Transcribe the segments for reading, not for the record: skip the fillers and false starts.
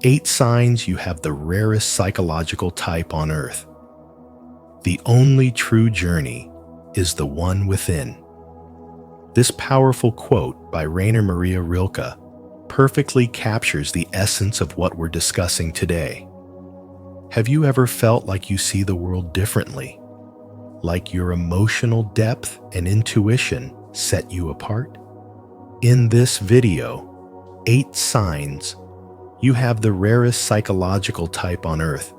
8 signs you have the rarest psychological type on Earth. The only true journey is the one within. This powerful quote by Rainer Maria Rilke perfectly captures the essence of what we're discussing today. Have you ever felt like you see the world differently? Like your emotional depth and intuition set you apart? In this video, 8 signs you have the rarest psychological type on Earth.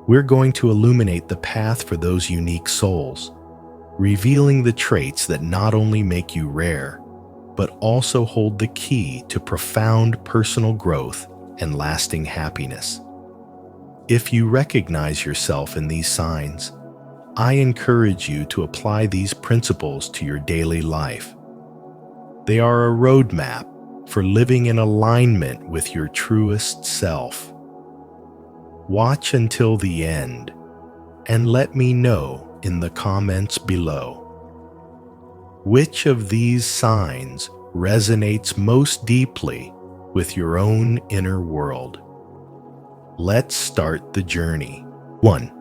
We're going to illuminate the path for those unique souls, revealing the traits that not only make you rare, but also hold the key to profound personal growth and lasting happiness. If you recognize yourself in these signs, I encourage you to apply these principles to your daily life. They are a roadmap for living in alignment with your truest self. Watch until the end and let me know in the comments below. Which of these signs resonates most deeply with your own inner world? Let's start the journey. 1.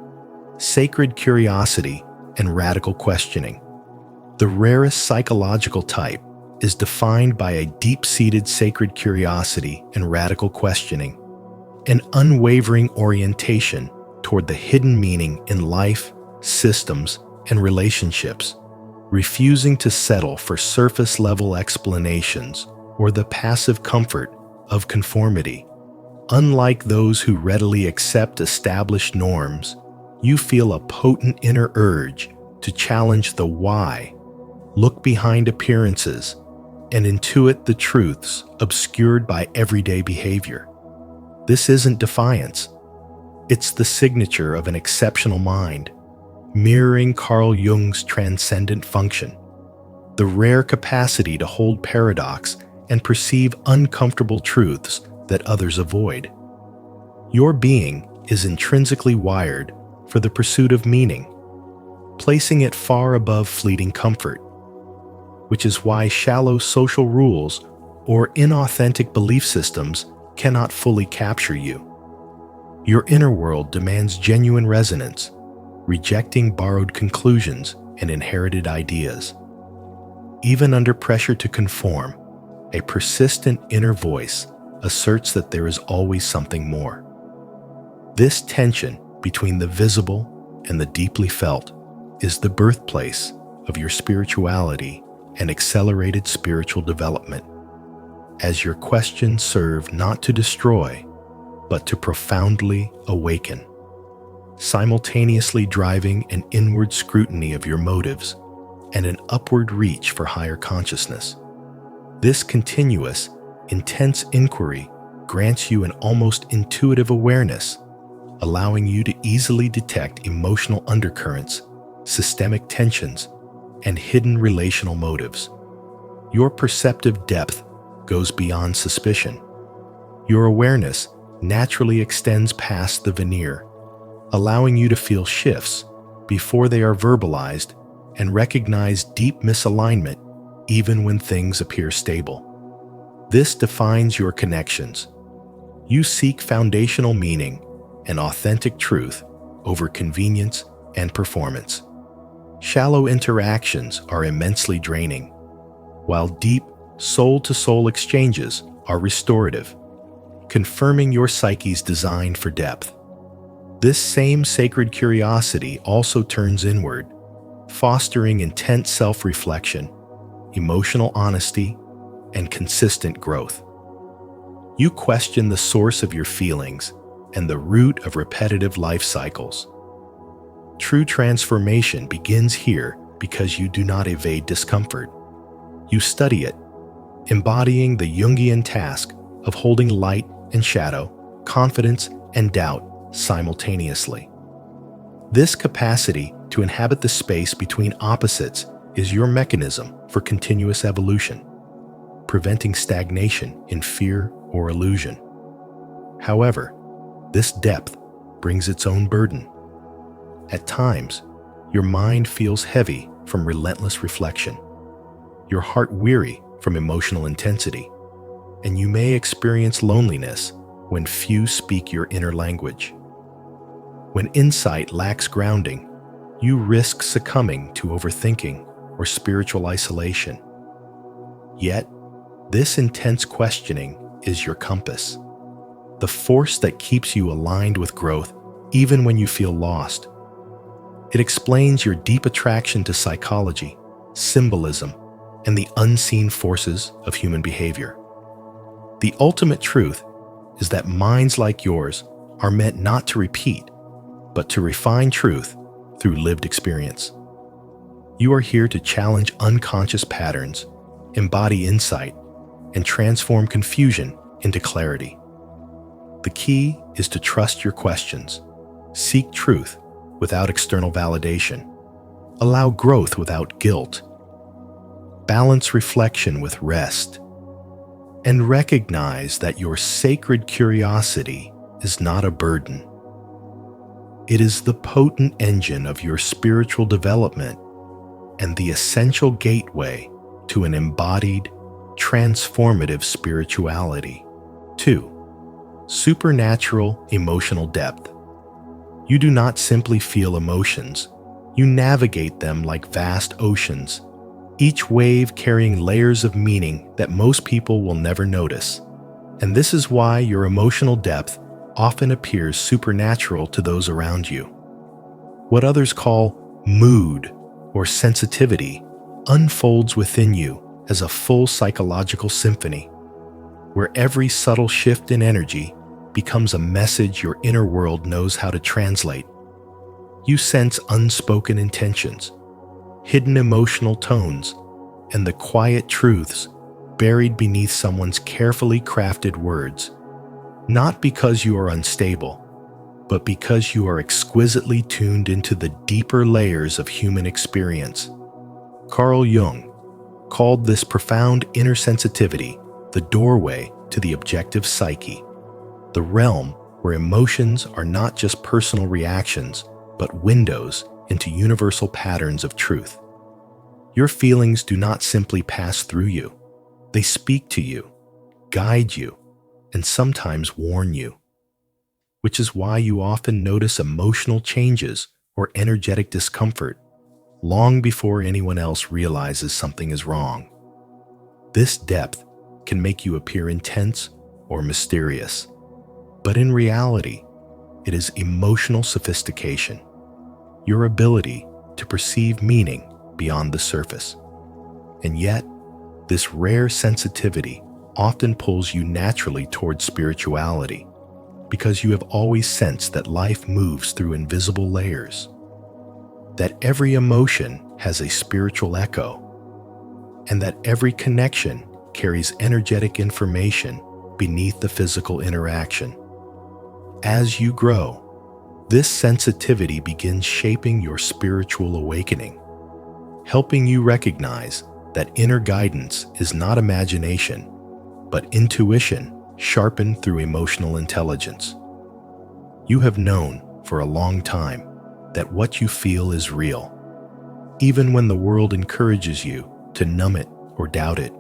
Sacred curiosity and radical questioning. The rarest psychological type is defined by a deep-seated sacred curiosity and radical questioning, an unwavering orientation toward the hidden meaning in life, systems, and relationships, refusing to settle for surface-level explanations or the passive comfort of conformity. Unlike those who readily accept established norms, you feel a potent inner urge to challenge the why, look behind appearances, and intuit the truths obscured by everyday behavior. This isn't defiance. It's the signature of an exceptional mind, mirroring Carl Jung's transcendent function, the rare capacity to hold paradox and perceive uncomfortable truths that others avoid. Your being is intrinsically wired for the pursuit of meaning, placing it far above fleeting comfort, which is why shallow social rules or inauthentic belief systems cannot fully capture you. Your inner world demands genuine resonance, rejecting borrowed conclusions and inherited ideas. Even under pressure to conform, a persistent inner voice asserts that there is always something more. This tension between the visible and the deeply felt is the birthplace of your spirituality and accelerated spiritual development, as your questions serve not to destroy, but to profoundly awaken, simultaneously driving an inward scrutiny of your motives and an upward reach for higher consciousness. This continuous, intense inquiry grants you an almost intuitive awareness, allowing you to easily detect emotional undercurrents, systemic tensions, and hidden relational motives. Your perceptive depth goes beyond suspicion. Your awareness naturally extends past the veneer, allowing you to feel shifts before they are verbalized and recognize deep misalignment even when things appear stable. This defines your connections. You seek foundational meaning and authentic truth over convenience and performance. Shallow interactions are immensely draining, while deep, soul-to-soul exchanges are restorative, confirming your psyche's design for depth. This same sacred curiosity also turns inward, fostering intense self-reflection, emotional honesty, and consistent growth. You question the source of your feelings and the root of repetitive life cycles. True transformation begins here because you do not evade discomfort. You study it, embodying the Jungian task of holding light and shadow, confidence and doubt simultaneously. This capacity to inhabit the space between opposites is your mechanism for continuous evolution, preventing stagnation in fear or illusion. However, this depth brings its own burden. At times, your mind feels heavy from relentless reflection, your heart weary from emotional intensity, and you may experience loneliness when few speak your inner language. When insight lacks grounding, you risk succumbing to overthinking or spiritual isolation. Yet, this intense questioning is your compass, the force that keeps you aligned with growth even when you feel lost. It explains your deep attraction to psychology, symbolism, and the unseen forces of human behavior. The ultimate truth is that minds like yours are meant not to repeat, but to refine truth through lived experience. You are here to challenge unconscious patterns, embody insight, and transform confusion into clarity. The key is to trust your questions, seek truth without external validation, allow growth without guilt, balance reflection with rest, and recognize that your sacred curiosity is not a burden. It is the potent engine of your spiritual development and the essential gateway to an embodied, transformative spirituality. 2. Supernatural emotional depth. You do not simply feel emotions, you navigate them like vast oceans, each wave carrying layers of meaning that most people will never notice. And this is why your emotional depth often appears supernatural to those around you. What others call mood or sensitivity unfolds within you as a full psychological symphony, where every subtle shift in energy becomes a message your inner world knows how to translate. You sense unspoken intentions, hidden emotional tones, and the quiet truths buried beneath someone's carefully crafted words, not because you are unstable, but because you are exquisitely tuned into the deeper layers of human experience. Carl Jung called this profound inner sensitivity the doorway to the objective psyche, the realm where emotions are not just personal reactions, but windows into universal patterns of truth. Your feelings do not simply pass through you. They speak to you, guide you, and sometimes warn you, which is why you often notice emotional changes or energetic discomfort long before anyone else realizes something is wrong. This depth can make you appear intense or mysterious, but in reality, it is emotional sophistication, your ability to perceive meaning beyond the surface. And yet, this rare sensitivity often pulls you naturally towards spirituality because you have always sensed that life moves through invisible layers, that every emotion has a spiritual echo, and that every connection carries energetic information beneath the physical interaction. As you grow, this sensitivity begins shaping your spiritual awakening, helping you recognize that inner guidance is not imagination, but intuition sharpened through emotional intelligence. You have known for a long time that what you feel is real, even when the world encourages you to numb it or doubt it.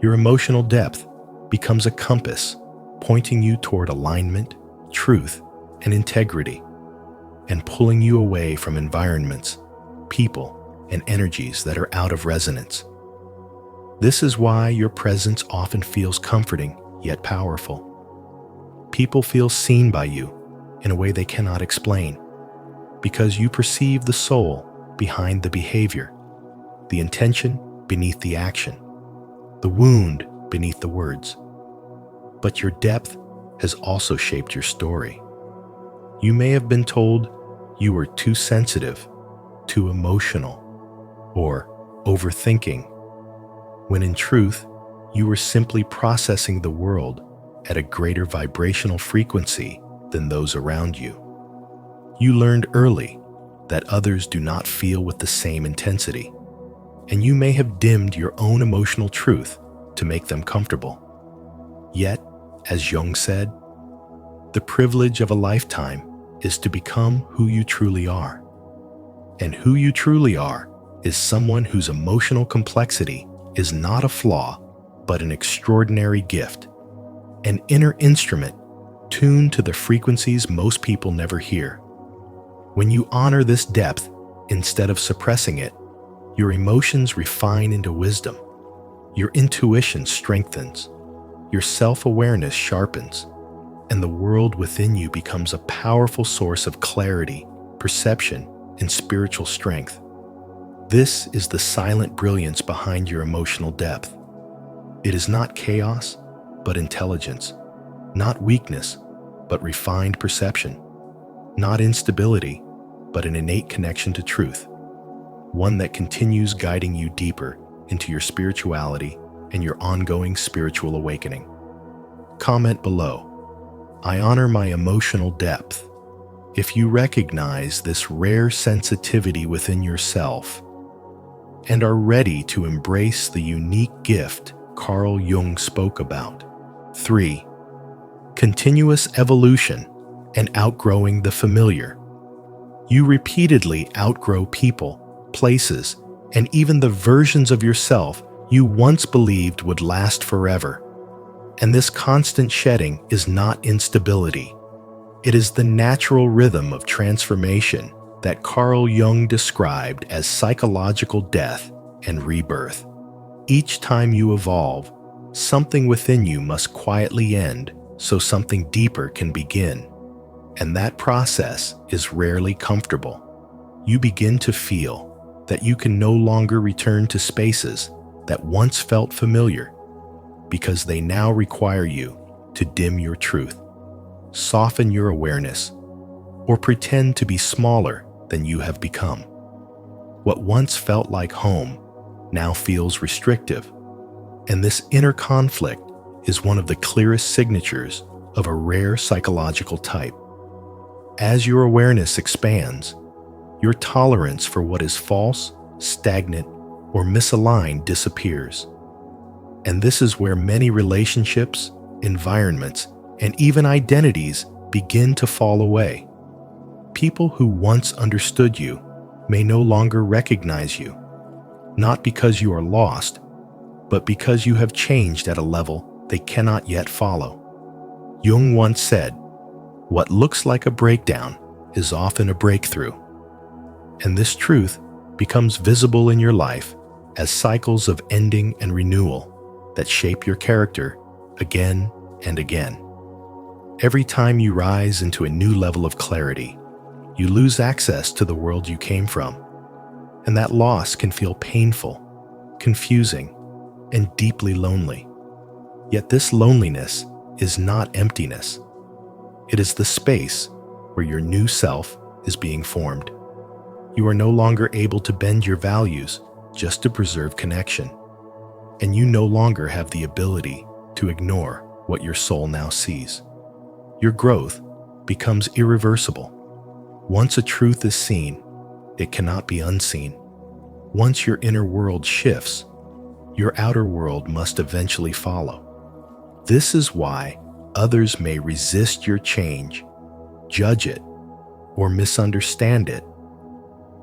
Your emotional depth becomes a compass pointing you toward alignment, truth, and integrity, and pulling you away from environments, people, and energies that are out of resonance. This is why your presence often feels comforting yet powerful. People feel seen by you in a way they cannot explain, because you perceive the soul behind the behavior, the intention beneath the action, the wound beneath the words. But your depth has also shaped your story. You may have been told you were too sensitive, too emotional, or overthinking, when in truth, you were simply processing the world at a greater vibrational frequency than those around you. You learned early that others do not feel with the same intensity, and you may have dimmed your own emotional truth to make them comfortable. Yet, as Jung said, the privilege of a lifetime is to become who you truly are. And who you truly are is someone whose emotional complexity is not a flaw, but an extraordinary gift. an inner instrument tuned to the frequencies most people never hear. When you honor this depth instead of suppressing it, your emotions refine into wisdom, your intuition strengthens, your self-awareness sharpens, and the world within you becomes a powerful source of clarity, perception, and spiritual strength. This is the silent brilliance behind your emotional depth. It is not chaos, but intelligence, not weakness, but refined perception, not instability, but an innate connection to truth, one that continues guiding you deeper into your spirituality and your ongoing spiritual awakening. Comment below. I honor my emotional depth. If you recognize this rare sensitivity within yourself and are ready to embrace the unique gift Carl Jung spoke about. 3. Continuous evolution and outgrowing the familiar. You repeatedly outgrow people, places, and even the versions of yourself you once believed would last forever. And this constant shedding is not instability. It is the natural rhythm of transformation that Carl Jung described as psychological death and rebirth. Each time you evolve, something within you must quietly end so something deeper can begin. And that process is rarely comfortable. You begin to feel that you can no longer return to spaces that once felt familiar because they now require you to dim your truth, soften your awareness, or pretend to be smaller than you have become. What once felt like home now feels restrictive, and this inner conflict is one of the clearest signatures of a rare psychological type. As your awareness expands, your tolerance for what is false, stagnant, or misaligned disappears. And this is where many relationships, environments, and even identities begin to fall away. People who once understood you may no longer recognize you, not because you are lost, but because you have changed at a level they cannot yet follow. Jung once said, "What looks like a breakdown is often a breakthrough." And this truth becomes visible in your life as cycles of ending and renewal that shape your character again and again. Every time you rise into a new level of clarity, you lose access to the world you came from, and that loss can feel painful, confusing, and deeply lonely. Yet this loneliness is not emptiness. It is the space where your new self is being formed. You are no longer able to bend your values just to preserve connection, and you no longer have the ability to ignore what your soul now sees. Your growth becomes irreversible. Once a truth is seen, it cannot be unseen. Once your inner world shifts, your outer world must eventually follow. This is why others may resist your change, judge it, or misunderstand it.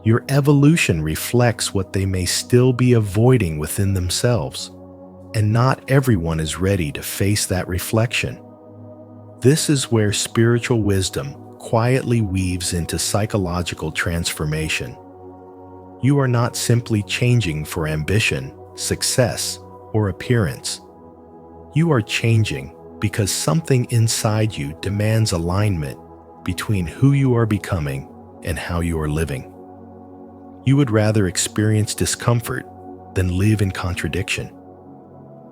Your evolution reflects what they may still be avoiding within themselves, and not everyone is ready to face that reflection. This is where spiritual wisdom quietly weaves into psychological transformation. You are not simply changing for ambition, success, or appearance. You are changing because something inside you demands alignment between who you are becoming and how you are living. You would rather experience discomfort than live in contradiction.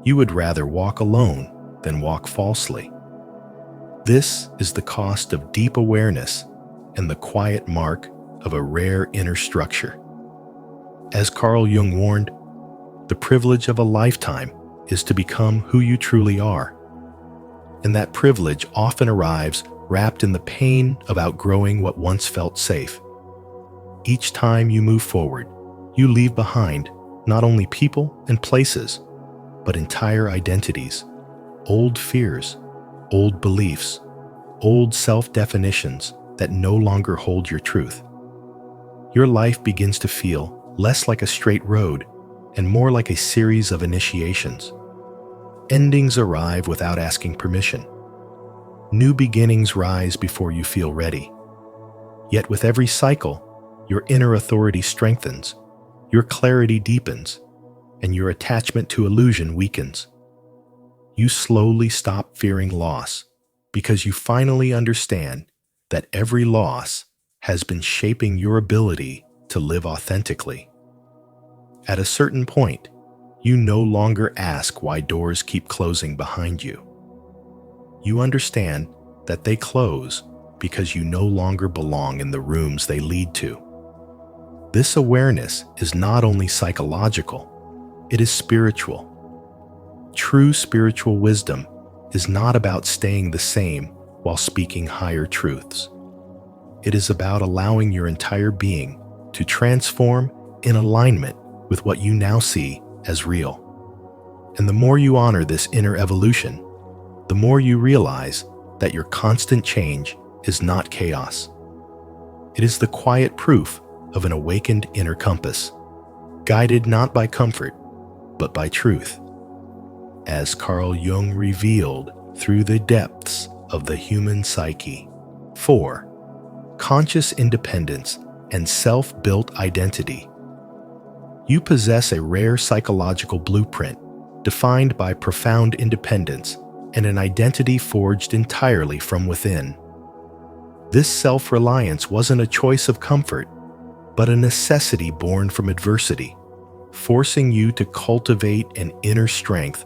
You would rather walk alone than walk falsely. This is the cost of deep awareness and the quiet mark of a rare inner structure. As Carl Jung warned, the privilege of a lifetime is to become who you truly are. And that privilege often arrives wrapped in the pain of outgrowing what once felt safe. Each time you move forward, you leave behind not only people and places, but entire identities, old fears, old beliefs, old self-definitions that no longer hold your truth. Your life begins to feel less like a straight road and more like a series of initiations. Endings arrive without asking permission. New beginnings rise before you feel ready. Yet with every cycle, your inner authority strengthens, your clarity deepens, and your attachment to illusion weakens. You slowly stop fearing loss because you finally understand that every loss has been shaping your ability to live authentically. At a certain point, you no longer ask why doors keep closing behind you. You understand that they close because you no longer belong in the rooms they lead to. This awareness is not only psychological, it is spiritual. True spiritual wisdom is not about staying the same while speaking higher truths. It is about allowing your entire being to transform in alignment with what you now see as real. And the more you honor this inner evolution, the more you realize that your constant change is not chaos. It is the quiet proof of an awakened inner compass, guided not by comfort, but by truth. As Carl Jung revealed through the depths of the human psyche. 4. Conscious independence and self-built identity. You possess a rare psychological blueprint defined by profound independence and an identity forged entirely from within. This self-reliance wasn't a choice of comfort, but a necessity born from adversity, forcing you to cultivate an inner strength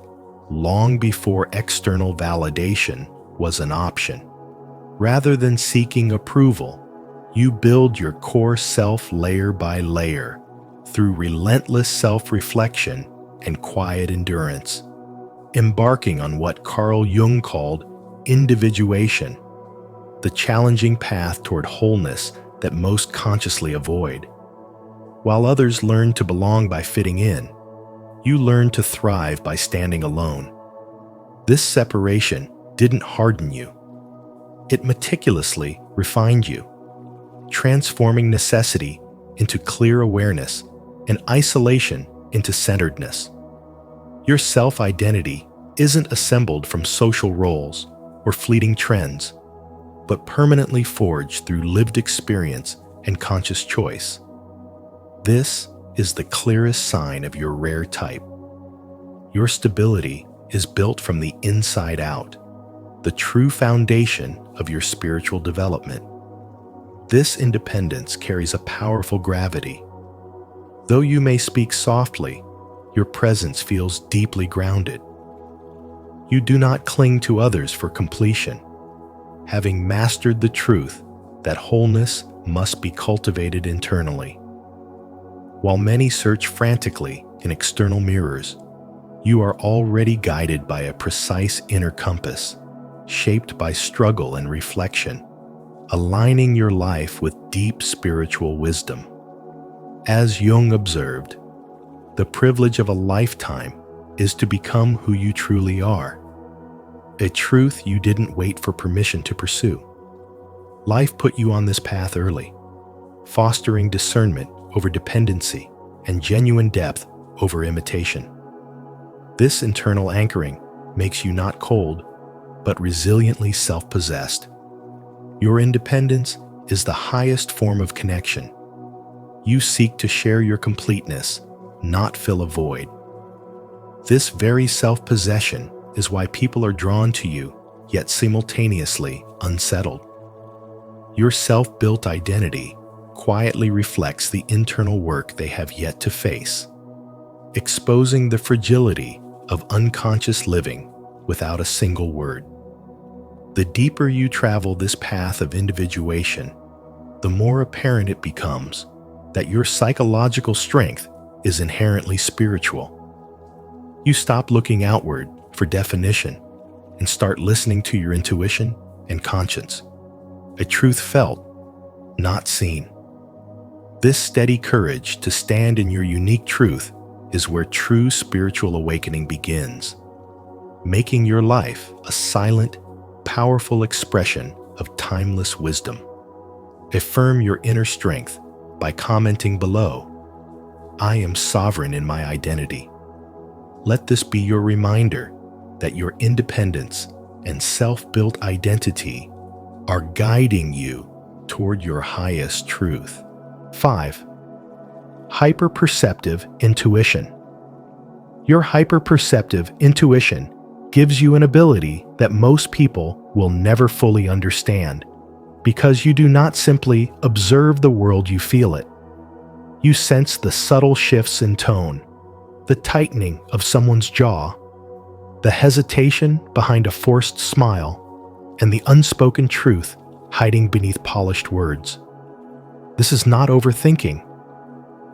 long before external validation was an option. Rather than seeking approval, you build your core self layer by layer through relentless self-reflection and quiet endurance, embarking on what Carl Jung called individuation, the challenging path toward wholeness that most consciously avoid. While others learn to belong by fitting in, you learn to thrive by standing alone. This separation didn't harden you. It meticulously refined you, transforming necessity into clear awareness and isolation into centeredness. Your self-identity isn't assembled from social roles or fleeting trends, but permanently forged through lived experience and conscious choice. This is the clearest sign of your rare type. Your stability is built from the inside out, the true foundation of your spiritual development. This independence carries a powerful gravity. Though you may speak softly, your presence feels deeply grounded. You do not cling to others for completion, having mastered the truth that wholeness must be cultivated internally. While many search frantically in external mirrors, you are already guided by a precise inner compass, shaped by struggle and reflection, aligning your life with deep spiritual wisdom. As Jung observed, the privilege of a lifetime is to become who you truly are, a truth you didn't wait for permission to pursue. Life put you on this path early, fostering discernment over dependency and genuine depth over imitation. This internal anchoring makes you not cold, but resiliently self-possessed. Your independence is the highest form of connection. You seek to share your completeness, not fill a void. This very self-possession is why people are drawn to you, yet simultaneously unsettled. Your self-built identity quietly reflects the internal work they have yet to face, exposing the fragility of unconscious living without a single word. The deeper you travel this path of individuation, the more apparent it becomes that your psychological strength is inherently spiritual. You stop looking outward for definition and start listening to your intuition and conscience, a truth felt, not seen. This steady courage to stand in your unique truth is where true spiritual awakening begins, making your life a silent, powerful expression of timeless wisdom. Affirm your inner strength by commenting below, "I am sovereign in my identity." Let this be your reminder that your independence and self-built identity are guiding you toward your highest truth. 5. Hyperperceptive intuition. Your hyperperceptive intuition gives you an ability that most people will never fully understand, because you do not simply observe the world, you feel it. You sense the subtle shifts in tone, the tightening of someone's jaw, the hesitation behind a forced smile, and the unspoken truth hiding beneath polished words. This is not overthinking.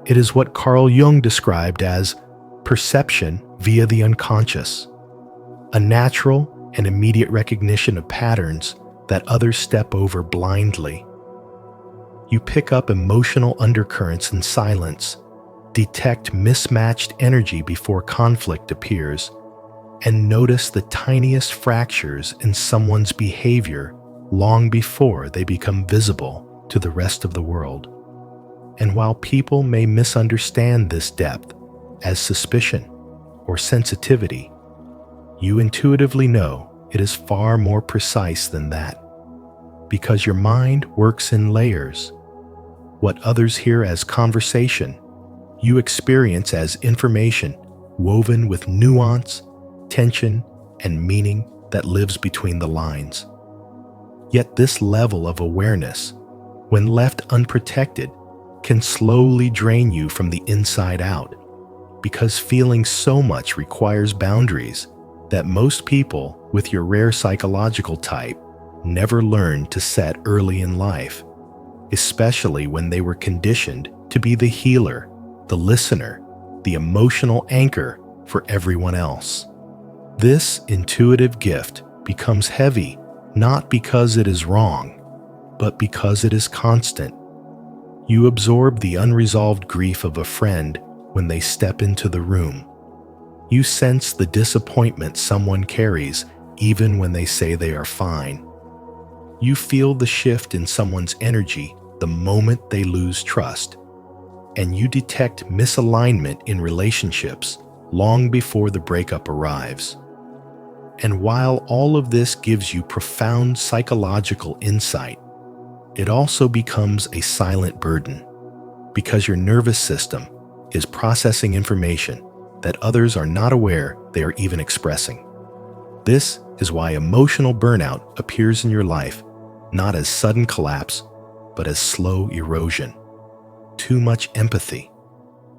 It is what Carl Jung described as perception via the unconscious, a natural and immediate recognition of patterns that others step over blindly. You pick up emotional undercurrents in silence, detect mismatched energy before conflict appears, and notice the tiniest fractures in someone's behavior long before they become visible to the rest of the world. And while people may misunderstand this depth as suspicion or sensitivity, you intuitively know it is far more precise than that, because your mind works in layers. What others hear as conversation, you experience as information woven with nuance, tension, and meaning that lives between the lines. Yet this level of awareness, when left unprotected, can slowly drain you from the inside out, because feeling so much requires boundaries that most people with your rare psychological type never learned to set early in life, especially when they were conditioned to be the healer, the listener, the emotional anchor for everyone else. This intuitive gift becomes heavy not because it is wrong, but because it is constant. You absorb the unresolved grief of a friend when they step into the room. You sense the disappointment someone carries even when they say they are fine. You feel the shift in someone's energy the moment they lose trust. And you detect misalignment in relationships long before the breakup arrives. And while all of this gives you profound psychological insight, it also becomes a silent burden, because your nervous system is processing information that others are not aware they are even expressing. This is why emotional burnout appears in your life not as sudden collapse, but as slow erosion. Too much empathy,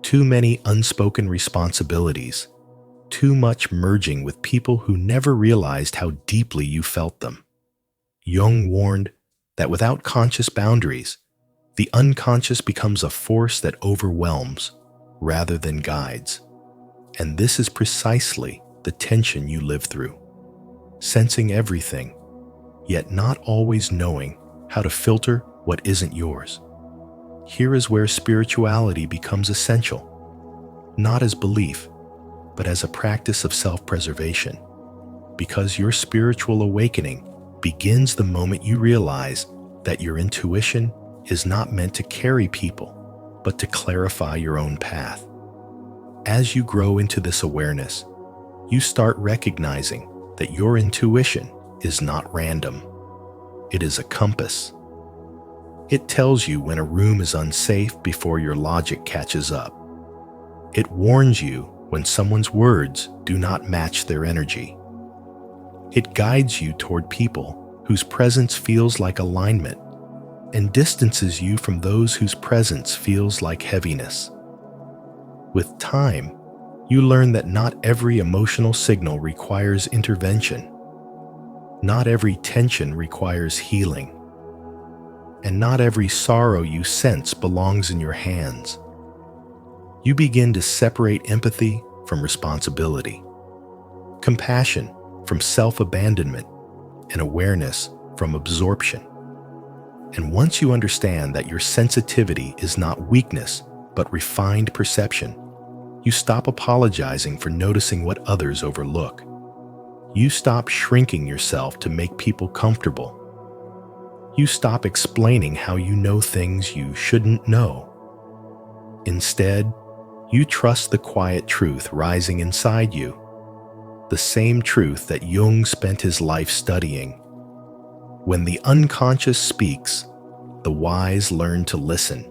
too many unspoken responsibilities, too much merging with people who never realized how deeply you felt them. Jung warned that without conscious boundaries, the unconscious becomes a force that overwhelms rather than guides. And this is precisely the tension you live through, sensing everything, yet not always knowing how to filter what isn't yours. Here is where spirituality becomes essential, not as belief, but as a practice of self-preservation, because your spiritual awakening begins the moment you realize that your intuition is not meant to carry people, but to clarify your own path. As you grow into this awareness, you start recognizing that your intuition is not random. It is a compass. It tells you when a room is unsafe before your logic catches up. It warns you when someone's words do not match their energy. It guides you toward people whose presence feels like alignment, and distances you from those whose presence feels like heaviness. With time, you learn that not every emotional signal requires intervention. Not every tension requires healing. And not every sorrow you sense belongs in your hands. You begin to separate empathy from responsibility, compassion from self-abandonment, and awareness from absorption. And once you understand that your sensitivity is not weakness, but refined perception, you stop apologizing for noticing what others overlook. You stop shrinking yourself to make people comfortable. You stop explaining how you know things you shouldn't know. Instead, you trust the quiet truth rising inside you, the same truth that Jung spent his life studying. When the unconscious speaks, the wise learn to listen.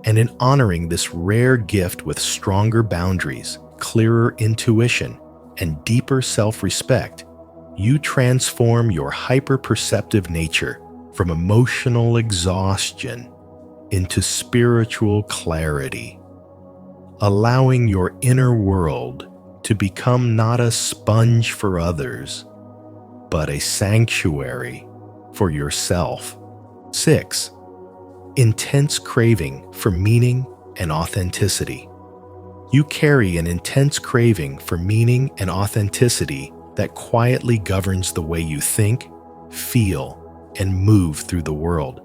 And in honoring this rare gift with stronger boundaries, clearer intuition, and deeper self-respect, you transform your hyper-perceptive nature from emotional exhaustion into spiritual clarity, allowing your inner world to become not a sponge for others, but a sanctuary for yourself. 6. Intense craving for meaning and authenticity. You carry an intense craving for meaning and authenticity that quietly governs the way you think, feel, and move through the world.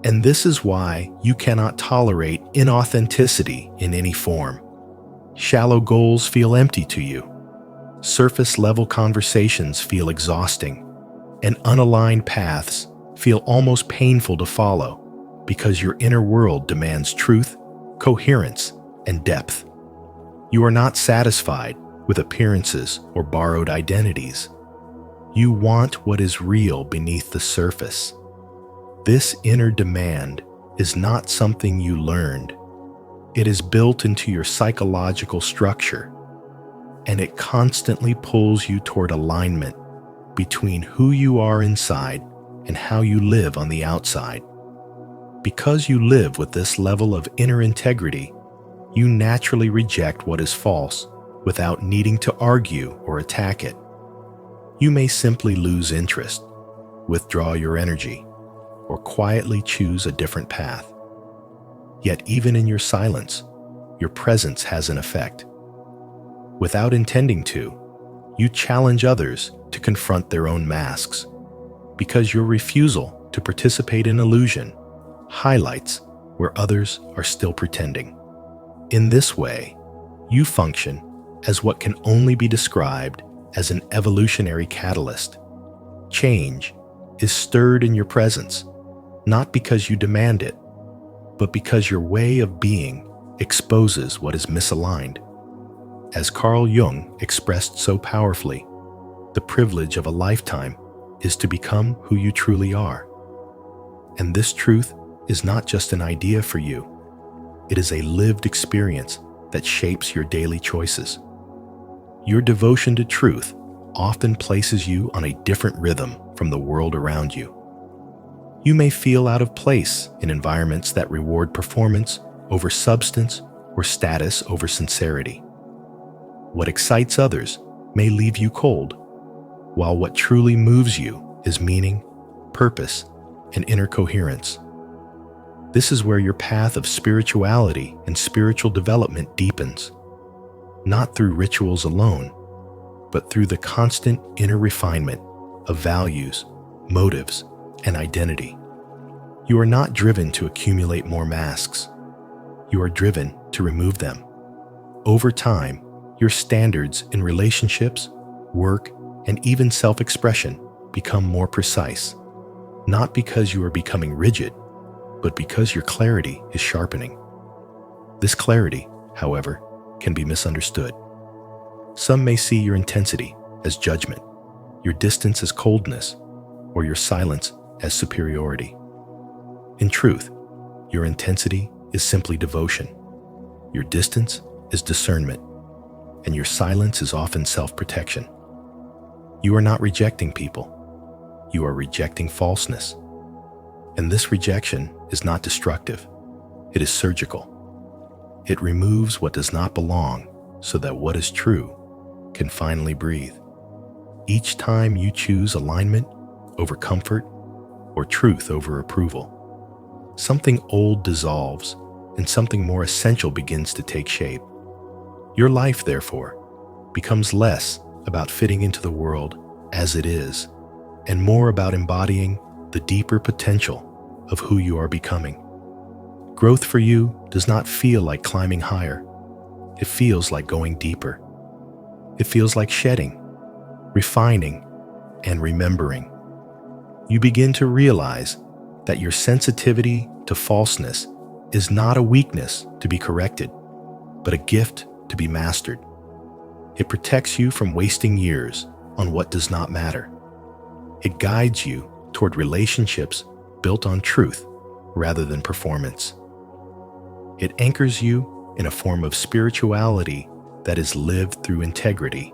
And this is why you cannot tolerate inauthenticity in any form. Shallow goals feel empty to you. Surface-level conversations feel exhausting, and unaligned paths feel almost painful to follow because your inner world demands truth, coherence, and depth. You are not satisfied with appearances or borrowed identities. You want what is real beneath the surface. This inner demand is not something you learned. It is built into your psychological structure, and it constantly pulls you toward alignment between who you are inside and how you live on the outside. Because you live with this level of inner integrity, you naturally reject what is false without needing to argue or attack it. You may simply lose interest, withdraw your energy, or quietly choose a different path. Yet even in your silence, your presence has an effect. Without intending to, you challenge others to confront their own masks, because your refusal to participate in illusion highlights where others are still pretending. In this way, you function as what can only be described as an evolutionary catalyst. Change is stirred in your presence, not because you demand it, but because your way of being exposes what is misaligned. As Carl Jung expressed so powerfully, the privilege of a lifetime is to become who you truly are. And this truth is not just an idea for you. It is a lived experience that shapes your daily choices. Your devotion to truth often places you on a different rhythm from the world around you. You may feel out of place in environments that reward performance over substance or status over sincerity. What excites others may leave you cold, while what truly moves you is meaning, purpose, and inner coherence. This is where your path of spirituality and spiritual development deepens, not through rituals alone, but through the constant inner refinement of values, motives, and identity. You are not driven to accumulate more masks. You are driven to remove them. Over time, your standards in relationships, work, and even self-expression become more precise, not because you are becoming rigid, but because your clarity is sharpening. This clarity, however, can be misunderstood. Some may see your intensity as judgment, your distance as coldness, or your silence as superiority. In truth, your intensity is simply devotion. Your distance is discernment, and your silence is often self-protection. You are not rejecting people. You are rejecting falseness. And this rejection is not destructive. It is surgical. It removes what does not belong so that what is true can finally breathe. Each time you choose alignment over comfort or truth over approval, something old dissolves and something more essential begins to take shape. Your life, therefore, becomes less about fitting into the world as it is and more about embodying the deeper potential of who you are becoming. Growth for you does not feel like climbing higher. It feels like going deeper. It feels like shedding, refining, and remembering. You begin to realize that your sensitivity to falseness is not a weakness to be corrected, but a gift to be mastered. It protects you from wasting years on what does not matter. It guides you toward relationships built on truth rather than performance. It anchors you in a form of spirituality that is lived through integrity,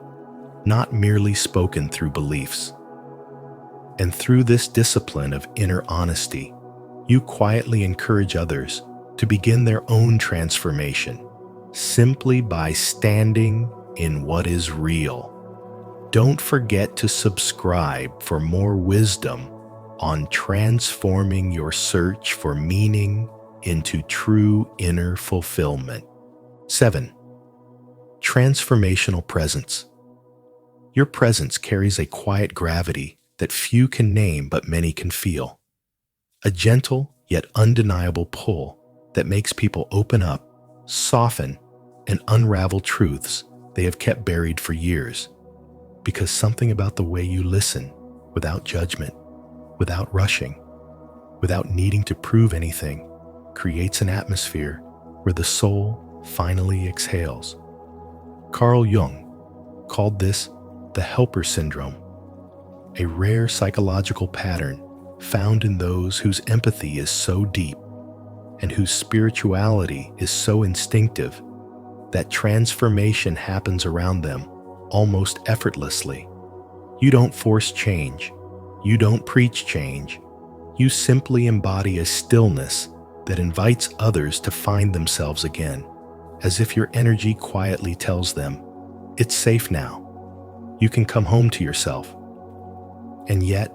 not merely spoken through beliefs. And through this discipline of inner honesty, you quietly encourage others to begin their own transformation simply by standing in what is real. Don't forget to subscribe for more wisdom on transforming your search for meaning into true inner fulfillment. 7. Transformational presence. Your presence carries a quiet gravity that few can name but many can feel. A gentle yet undeniable pull that makes people open up, soften, and unravel truths they have kept buried for years. Because something about the way you listen, without judgment, without rushing, without needing to prove anything, creates an atmosphere where the soul finally exhales. Carl Jung called this the helper syndrome, a rare psychological pattern found in those whose empathy is so deep and whose spirituality is so instinctive that transformation happens around them almost effortlessly. You don't force change. You don't preach change. You simply embody a stillness that invites others to find themselves again, as if your energy quietly tells them, it's safe now. You can come home to yourself. And yet,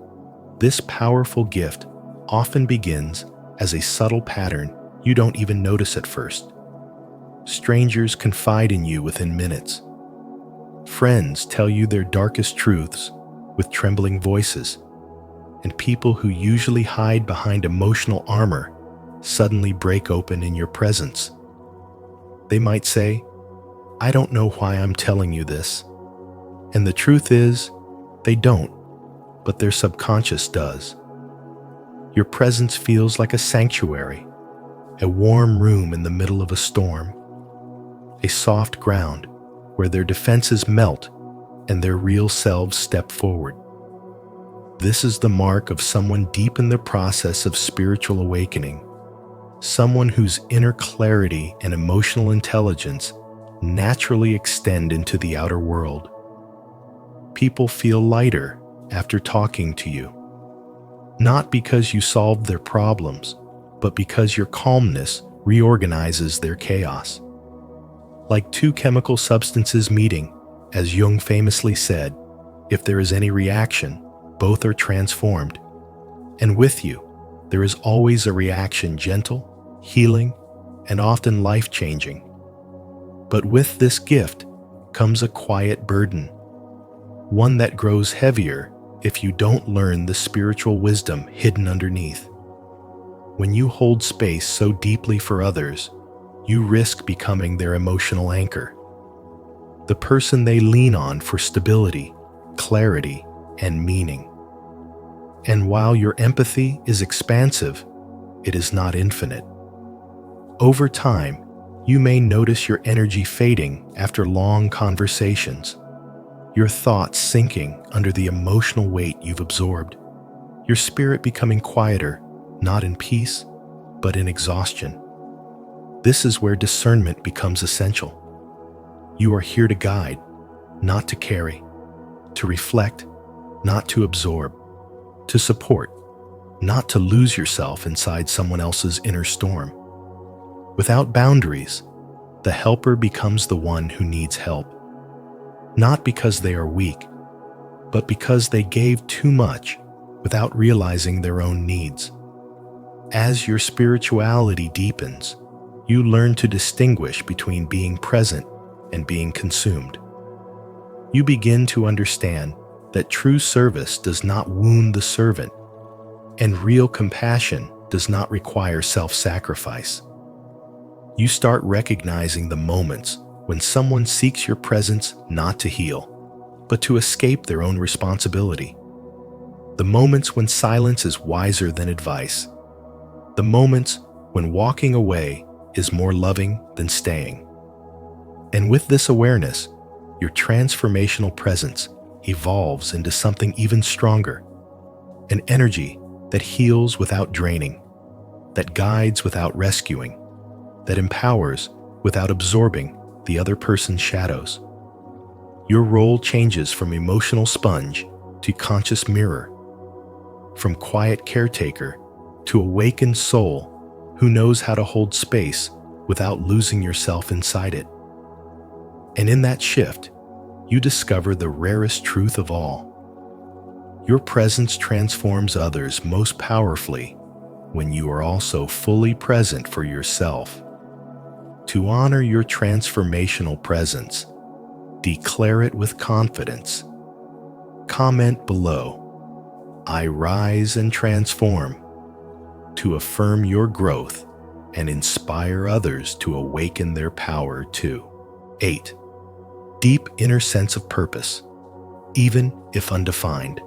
this powerful gift often begins as a subtle pattern you don't even notice at first. Strangers confide in you within minutes. Friends tell you their darkest truths with trembling voices, and people who usually hide behind emotional armor suddenly break open in your presence. They might say, I don't know why I'm telling you this. And the truth is, they don't, but their subconscious does. Your presence feels like a sanctuary, a warm room in the middle of a storm, a soft ground where their defenses melt and their real selves step forward. This is the mark of someone deep in the process of spiritual awakening, someone whose inner clarity and emotional intelligence naturally extend into the outer world. People feel lighter after talking to you, not because you solved their problems, but because your calmness reorganizes their chaos. Like two chemical substances meeting, as Jung famously said, if there is any reaction, both are transformed. And with you, there is always a reaction gentle, healing, and often life-changing. But with this gift comes a quiet burden, one that grows heavier if you don't learn the spiritual wisdom hidden underneath. When you hold space so deeply for others, you risk becoming their emotional anchor, the person they lean on for stability, clarity, and meaning. And while your empathy is expansive, it is not infinite. Over time, you may notice your energy fading after long conversations, your thoughts sinking under the emotional weight you've absorbed, your spirit becoming quieter, not in peace, but in exhaustion. This is where discernment becomes essential. You are here to guide, not to carry, to reflect, not to absorb, to support, not to lose yourself inside someone else's inner storm. Without boundaries, the helper becomes the one who needs help, not because they are weak, but because they gave too much without realizing their own needs. As your spirituality deepens, you learn to distinguish between being present and being consumed. You begin to understand that true service does not wound the servant, and real compassion does not require self-sacrifice. You start recognizing the moments when someone seeks your presence not to heal, but to escape their own responsibility. The moments when silence is wiser than advice. The moments when walking away is more loving than staying. And with this awareness, your transformational presence evolves into something even stronger, an energy that heals without draining, that guides without rescuing, that empowers without absorbing the other person's shadows. Your role changes from emotional sponge to conscious mirror, from quiet caretaker to awakened soul who knows how to hold space without losing yourself inside it. And in that shift, you discover the rarest truth of all. Your presence transforms others most powerfully when you are also fully present for yourself. To honor your transformational presence, declare it with confidence. Comment below, "I rise and transform," to affirm your growth and inspire others to awaken their power too. 8. Deep inner sense of purpose, even if undefined.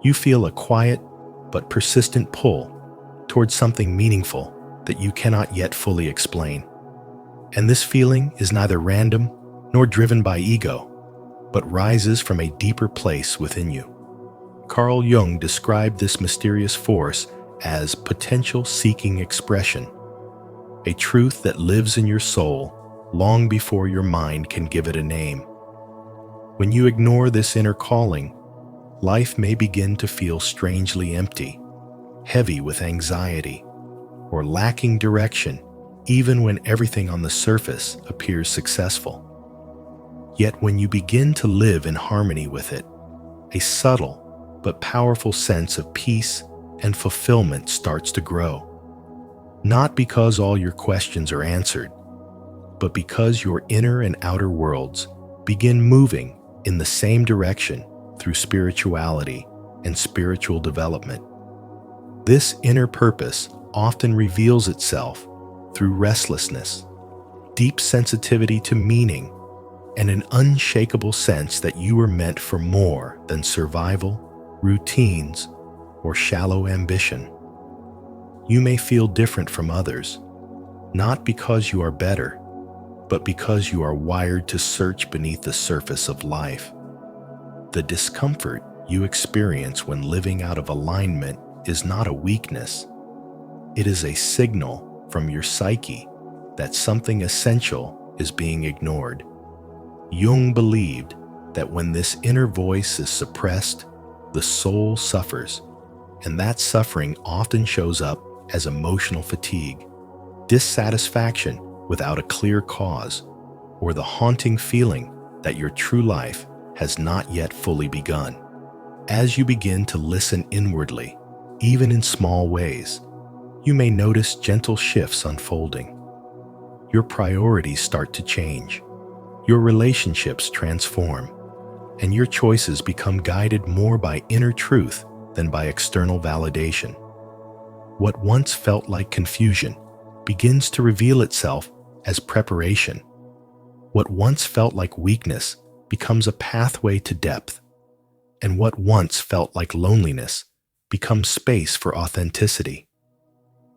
You feel a quiet but persistent pull towards something meaningful that you cannot yet fully explain. And this feeling is neither random nor driven by ego, but rises from a deeper place within you. Carl Jung described this mysterious force as potential-seeking expression, a truth that lives in your soul long before your mind can give it a name. When you ignore this inner calling, life may begin to feel strangely empty, heavy with anxiety, or lacking direction, even when everything on the surface appears successful. Yet when you begin to live in harmony with it, a subtle but powerful sense of peace and fulfillment starts to grow. Not because all your questions are answered, but because your inner and outer worlds begin moving in the same direction through spirituality and spiritual development. This inner purpose often reveals itself through restlessness, deep sensitivity to meaning, and an unshakable sense that you are meant for more than survival, routines, or shallow ambition. You may feel different from others, not because you are better, but because you are wired to search beneath the surface of life. The discomfort you experience when living out of alignment is not a weakness. It is a signal from your psyche that something essential is being ignored. Jung believed that when this inner voice is suppressed, the soul suffers, and that suffering often shows up as emotional fatigue, dissatisfaction without a clear cause, or the haunting feeling that your true life has not yet fully begun. As you begin to listen inwardly, even in small ways, you may notice gentle shifts unfolding. Your priorities start to change, your relationships transform, and your choices become guided more by inner truth than by external validation. What once felt like confusion begins to reveal itself as preparation. What once felt like weakness becomes a pathway to depth, and what once felt like loneliness becomes space for authenticity.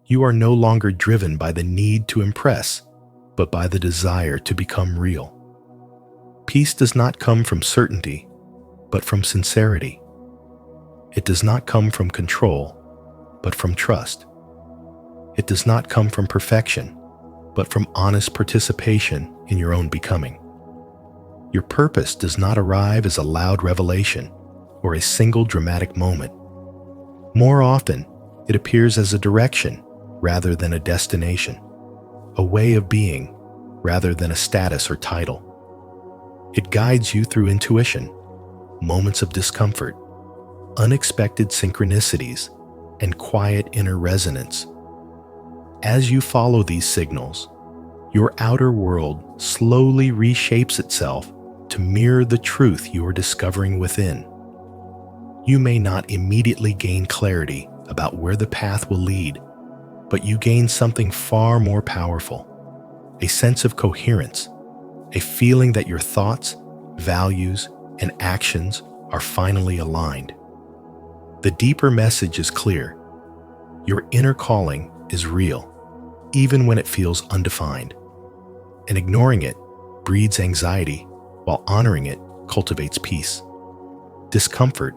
You are no longer driven by the need to impress, but by the desire to become real. Peace does not come from certainty, but from sincerity. It does not come from control, but from trust. It does not come from perfection, but from honest participation in your own becoming. Your purpose does not arrive as a loud revelation or a single dramatic moment. More often, it appears as a direction rather than a destination, a way of being rather than a status or title. It guides you through intuition, moments of discomfort, unexpected synchronicities, and quiet inner resonance. As you follow these signals, your outer world slowly reshapes itself to mirror the truth you are discovering within. You may not immediately gain clarity about where the path will lead, but you gain something far more powerful, a sense of coherence, a feeling that your thoughts, values, and actions are finally aligned. The deeper message is clear. Your inner calling is real, even when it feels undefined. And ignoring it breeds anxiety, while honoring it cultivates peace. Discomfort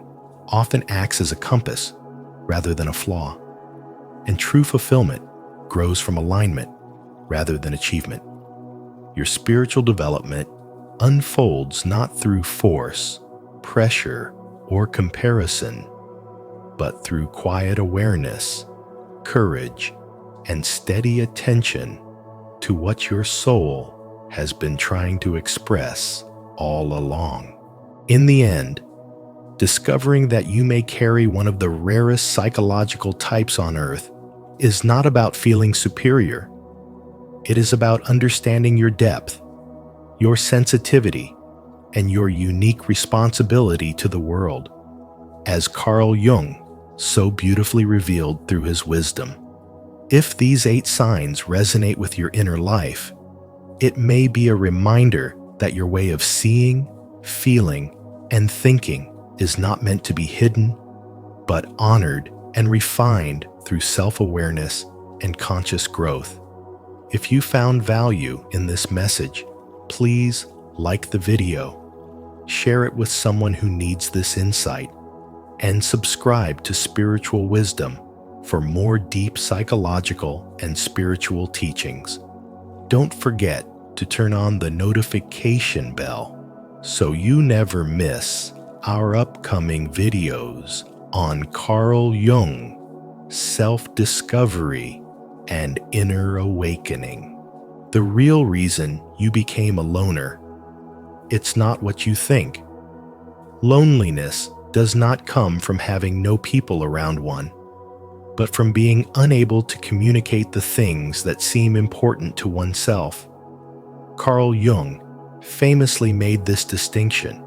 often acts as a compass rather than a flaw, and true fulfillment grows from alignment rather than achievement. Your spiritual development unfolds not through force, pressure, or comparison, but through quiet awareness, courage, and steady attention to what your soul has been trying to express all along. In the end, discovering that you may carry one of the rarest psychological types on earth is not about feeling superior. It is about understanding your depth, your sensitivity, and your unique responsibility to the world, as Carl Jung so beautifully revealed through his wisdom. If these 8 signs resonate with your inner life, it may be a reminder that your way of seeing, feeling, and thinking is not meant to be hidden, but honored and refined through self-awareness and conscious growth. If you found value in this message, please like the video, share it with someone who needs this insight, and subscribe to Spiritual Wisdom for more deep psychological and spiritual teachings. Don't forget to turn on the notification bell so you never miss our upcoming videos on Carl Jung, self-discovery, and inner awakening. The real reason you became a loner, it's not what you think. Loneliness does not come from having no people around one, but from being unable to communicate the things that seem important to oneself. Carl Jung famously made this distinction,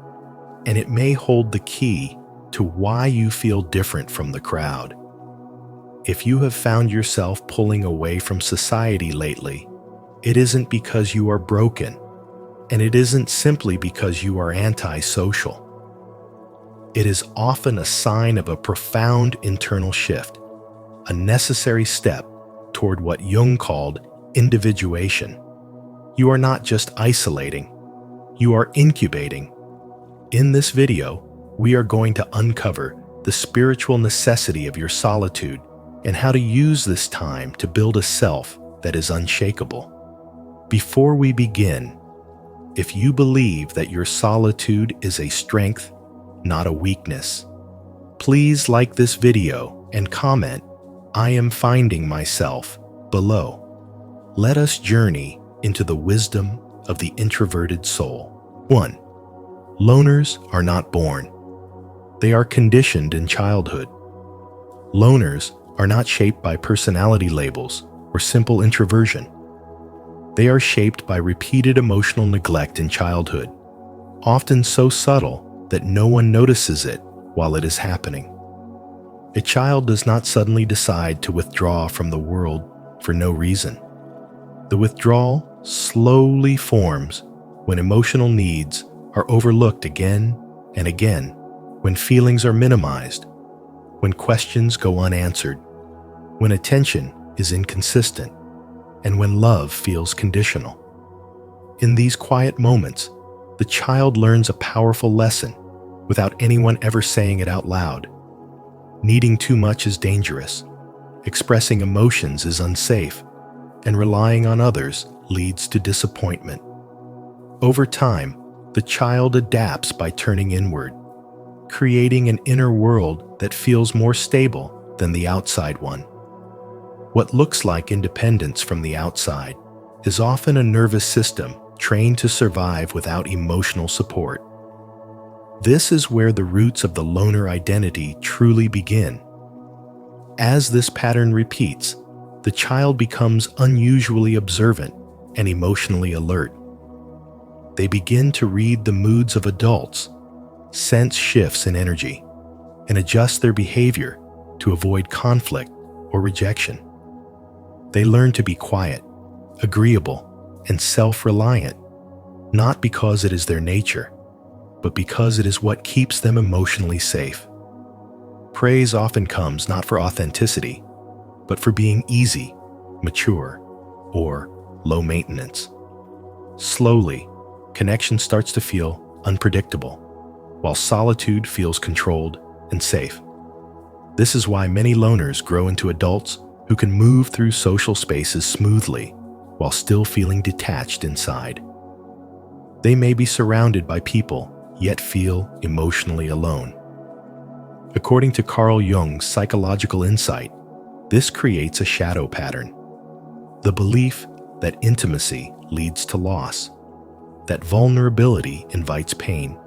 and it may hold the key to why you feel different from the crowd. If you have found yourself pulling away from society lately, it isn't because you are broken, and it isn't simply because you are antisocial. It is often a sign of a profound internal shift, a necessary step toward what Jung called individuation. You are not just isolating, you are incubating. In this video, we are going to uncover the spiritual necessity of your solitude and how to use this time to build a self that is unshakable. Before we begin, if you believe that your solitude is a strength, not a weakness, please like this video and comment, "I am finding myself," below. Let us journey into the wisdom of the introverted soul. 1. Loners are not born. They are conditioned in childhood. Loners are not shaped by personality labels or simple introversion. They are shaped by repeated emotional neglect in childhood, often so subtle that no one notices it while it is happening. A child does not suddenly decide to withdraw from the world for no reason. The withdrawal slowly forms when emotional needs are overlooked again and again, when feelings are minimized, when questions go unanswered, when attention is inconsistent, and when love feels conditional. In these quiet moments, the child learns a powerful lesson without anyone ever saying it out loud. Needing too much is dangerous, expressing emotions is unsafe, and relying on others leads to disappointment. Over time, the child adapts by turning inward, creating an inner world that feels more stable than the outside one. What looks like independence from the outside is often a nervous system trained to survive without emotional support. This is where the roots of the loner identity truly begin. As this pattern repeats, the child becomes unusually observant and emotionally alert. They begin to read the moods of adults, sense shifts in energy, and adjust their behavior to avoid conflict or rejection. They learn to be quiet, agreeable, and self-reliant, not because it is their nature, but because it is what keeps them emotionally safe. Praise often comes not for authenticity, but for being easy, mature, or low maintenance. Slowly, connection starts to feel unpredictable, while solitude feels controlled and safe. This is why many loners grow into adults who can move through social spaces smoothly while still feeling detached inside. They may be surrounded by people, yet feel emotionally alone. According to Carl Jung's psychological insight, this creates a shadow pattern. The belief that intimacy leads to loss, that vulnerability invites pain,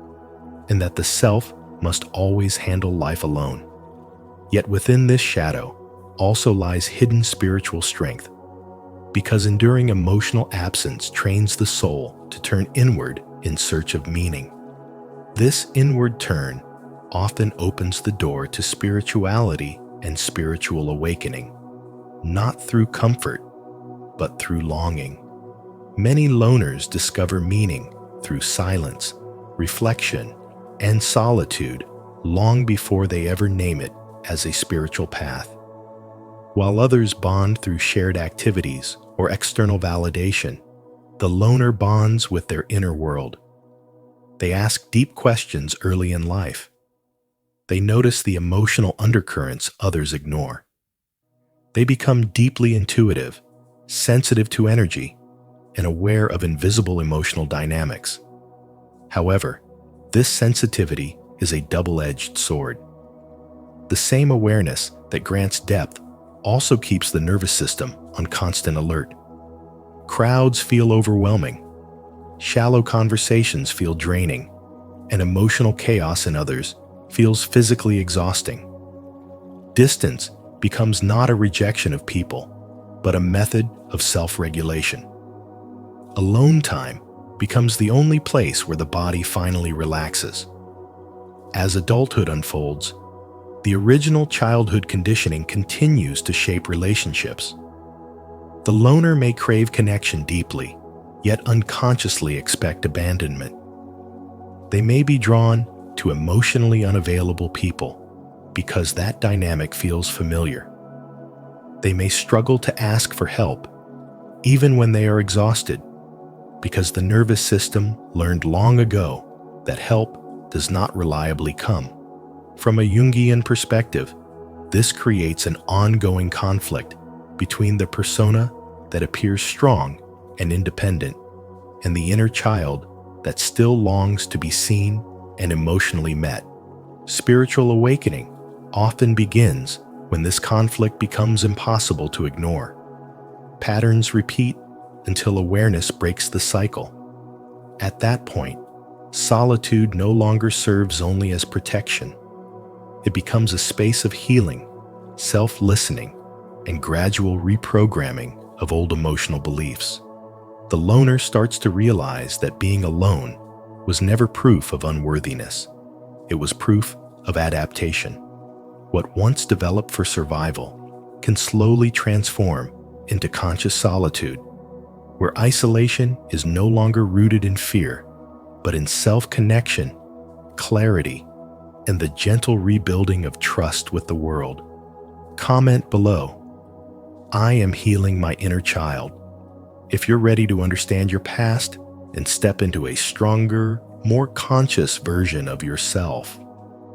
and that the self must always handle life alone. Yet within this shadow also lies hidden spiritual strength, because enduring emotional absence trains the soul to turn inward in search of meaning. This inward turn often opens the door to spirituality and spiritual awakening, not through comfort, but through longing. Many loners discover meaning through silence, reflection, and solitude long before they ever name it as a spiritual path. While others bond through shared activities or external validation, the loner bonds with their inner world. They ask deep questions early in life. They notice the emotional undercurrents others ignore. They become deeply intuitive, sensitive to energy, and aware of invisible emotional dynamics. However, this sensitivity is a double-edged sword. The same awareness that grants depth also keeps the nervous system on constant alert. Crowds feel overwhelming, shallow conversations feel draining, and emotional chaos in others feels physically exhausting. Distance becomes not a rejection of people, but a method of self-regulation. Alone time becomes the only place where the body finally relaxes. As adulthood unfolds, the original childhood conditioning continues to shape relationships. The loner may crave connection deeply, yet unconsciously expect abandonment. They may be drawn to emotionally unavailable people because that dynamic feels familiar. They may struggle to ask for help, even when they are exhausted, because the nervous system learned long ago that help does not reliably come. From a Jungian perspective, this creates an ongoing conflict between the persona that appears strong and independent and the inner child that still longs to be seen and emotionally met. Spiritual awakening often begins when this conflict becomes impossible to ignore. Patterns repeat until awareness breaks the cycle. At that point, solitude no longer serves only as protection. It becomes a space of healing, self-listening, and gradual reprogramming of old emotional beliefs. The loner starts to realize that being alone was never proof of unworthiness. It was proof of adaptation. What once developed for survival can slowly transform into conscious solitude, where isolation is no longer rooted in fear, but in self-connection, clarity, and the gentle rebuilding of trust with the world. Comment below. I am healing my inner child. If you're ready to understand your past and step into a stronger, more conscious version of yourself.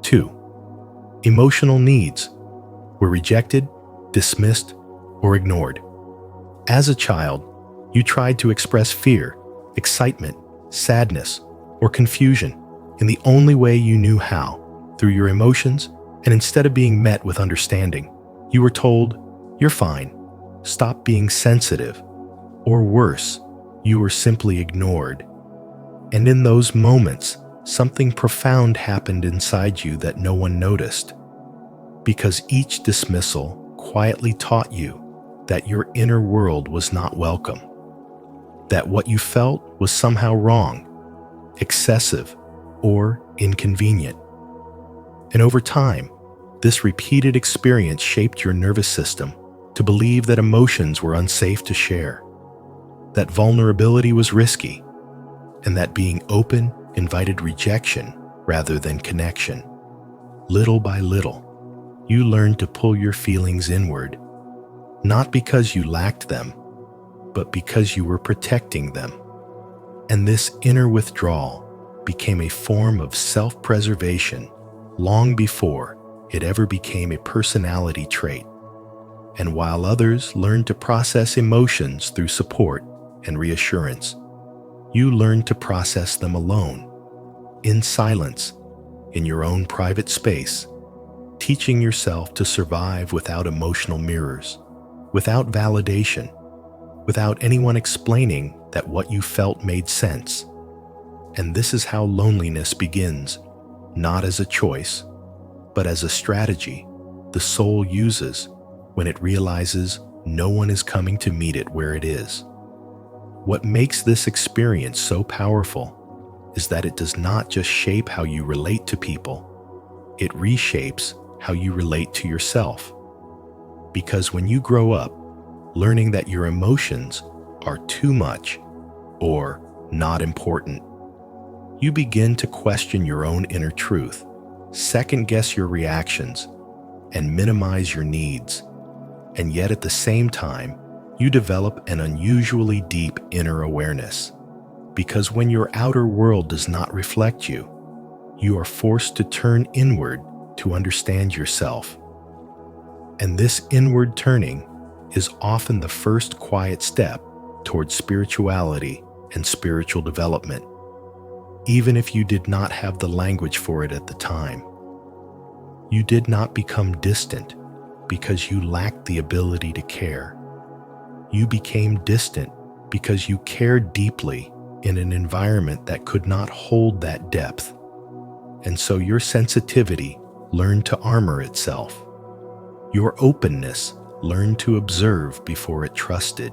2. Emotional needs were rejected, dismissed, or ignored. As a child, you tried to express fear, excitement, sadness, or confusion in the only way you knew how, through your emotions, and instead of being met with understanding, you were told, "You're fine, stop being sensitive," or worse, you were simply ignored. And in those moments, something profound happened inside you that no one noticed, because each dismissal quietly taught you that your inner world was not welcome, that what you felt was somehow wrong, excessive, or inconvenient. And over time, this repeated experience shaped your nervous system to believe that emotions were unsafe to share, that vulnerability was risky, and that being open invited rejection rather than connection. Little by little, you learned to pull your feelings inward, not because you lacked them, but because you were protecting them. And this inner withdrawal became a form of self-preservation long before it ever became a personality trait. And while others learned to process emotions through support and reassurance, you learned to process them alone, in silence, in your own private space, teaching yourself to survive without emotional mirrors, without validation, without anyone explaining that what you felt made sense. And this is how loneliness begins, not as a choice, but as a strategy the soul uses when it realizes no one is coming to meet it where it is. What makes this experience so powerful is that it does not just shape how you relate to people, it reshapes how you relate to yourself. Because when you grow up, learning that your emotions are too much or not important, you begin to question your own inner truth, second-guess your reactions, and minimize your needs. And yet at the same time, you develop an unusually deep inner awareness. Because when your outer world does not reflect you, you are forced to turn inward to understand yourself. And this inward turning is often the first quiet step towards spirituality and spiritual development, even if you did not have the language for it at the time. You did not become distant because you lacked the ability to care. You became distant because you cared deeply in an environment that could not hold that depth. And so your sensitivity learned to armor itself. Your openness learned to observe before it trusted.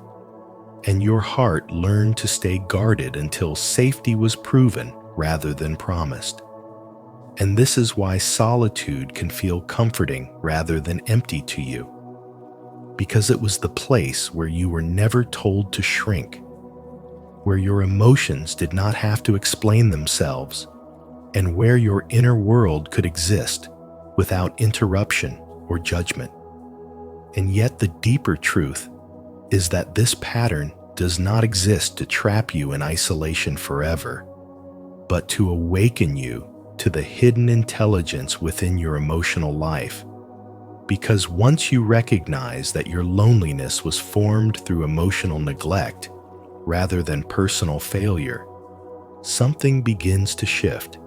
And your heart learned to stay guarded until safety was proven rather than promised. And this is why solitude can feel comforting rather than empty to you. Because it was the place where you were never told to shrink, where your emotions did not have to explain themselves, and where your inner world could exist without interruption or judgment. And yet the deeper truth is that this pattern does not exist to trap you in isolation forever, but to awaken you to the hidden intelligence within your emotional life. Because once you recognize that your loneliness was formed through emotional neglect rather than personal failure, something begins to shift,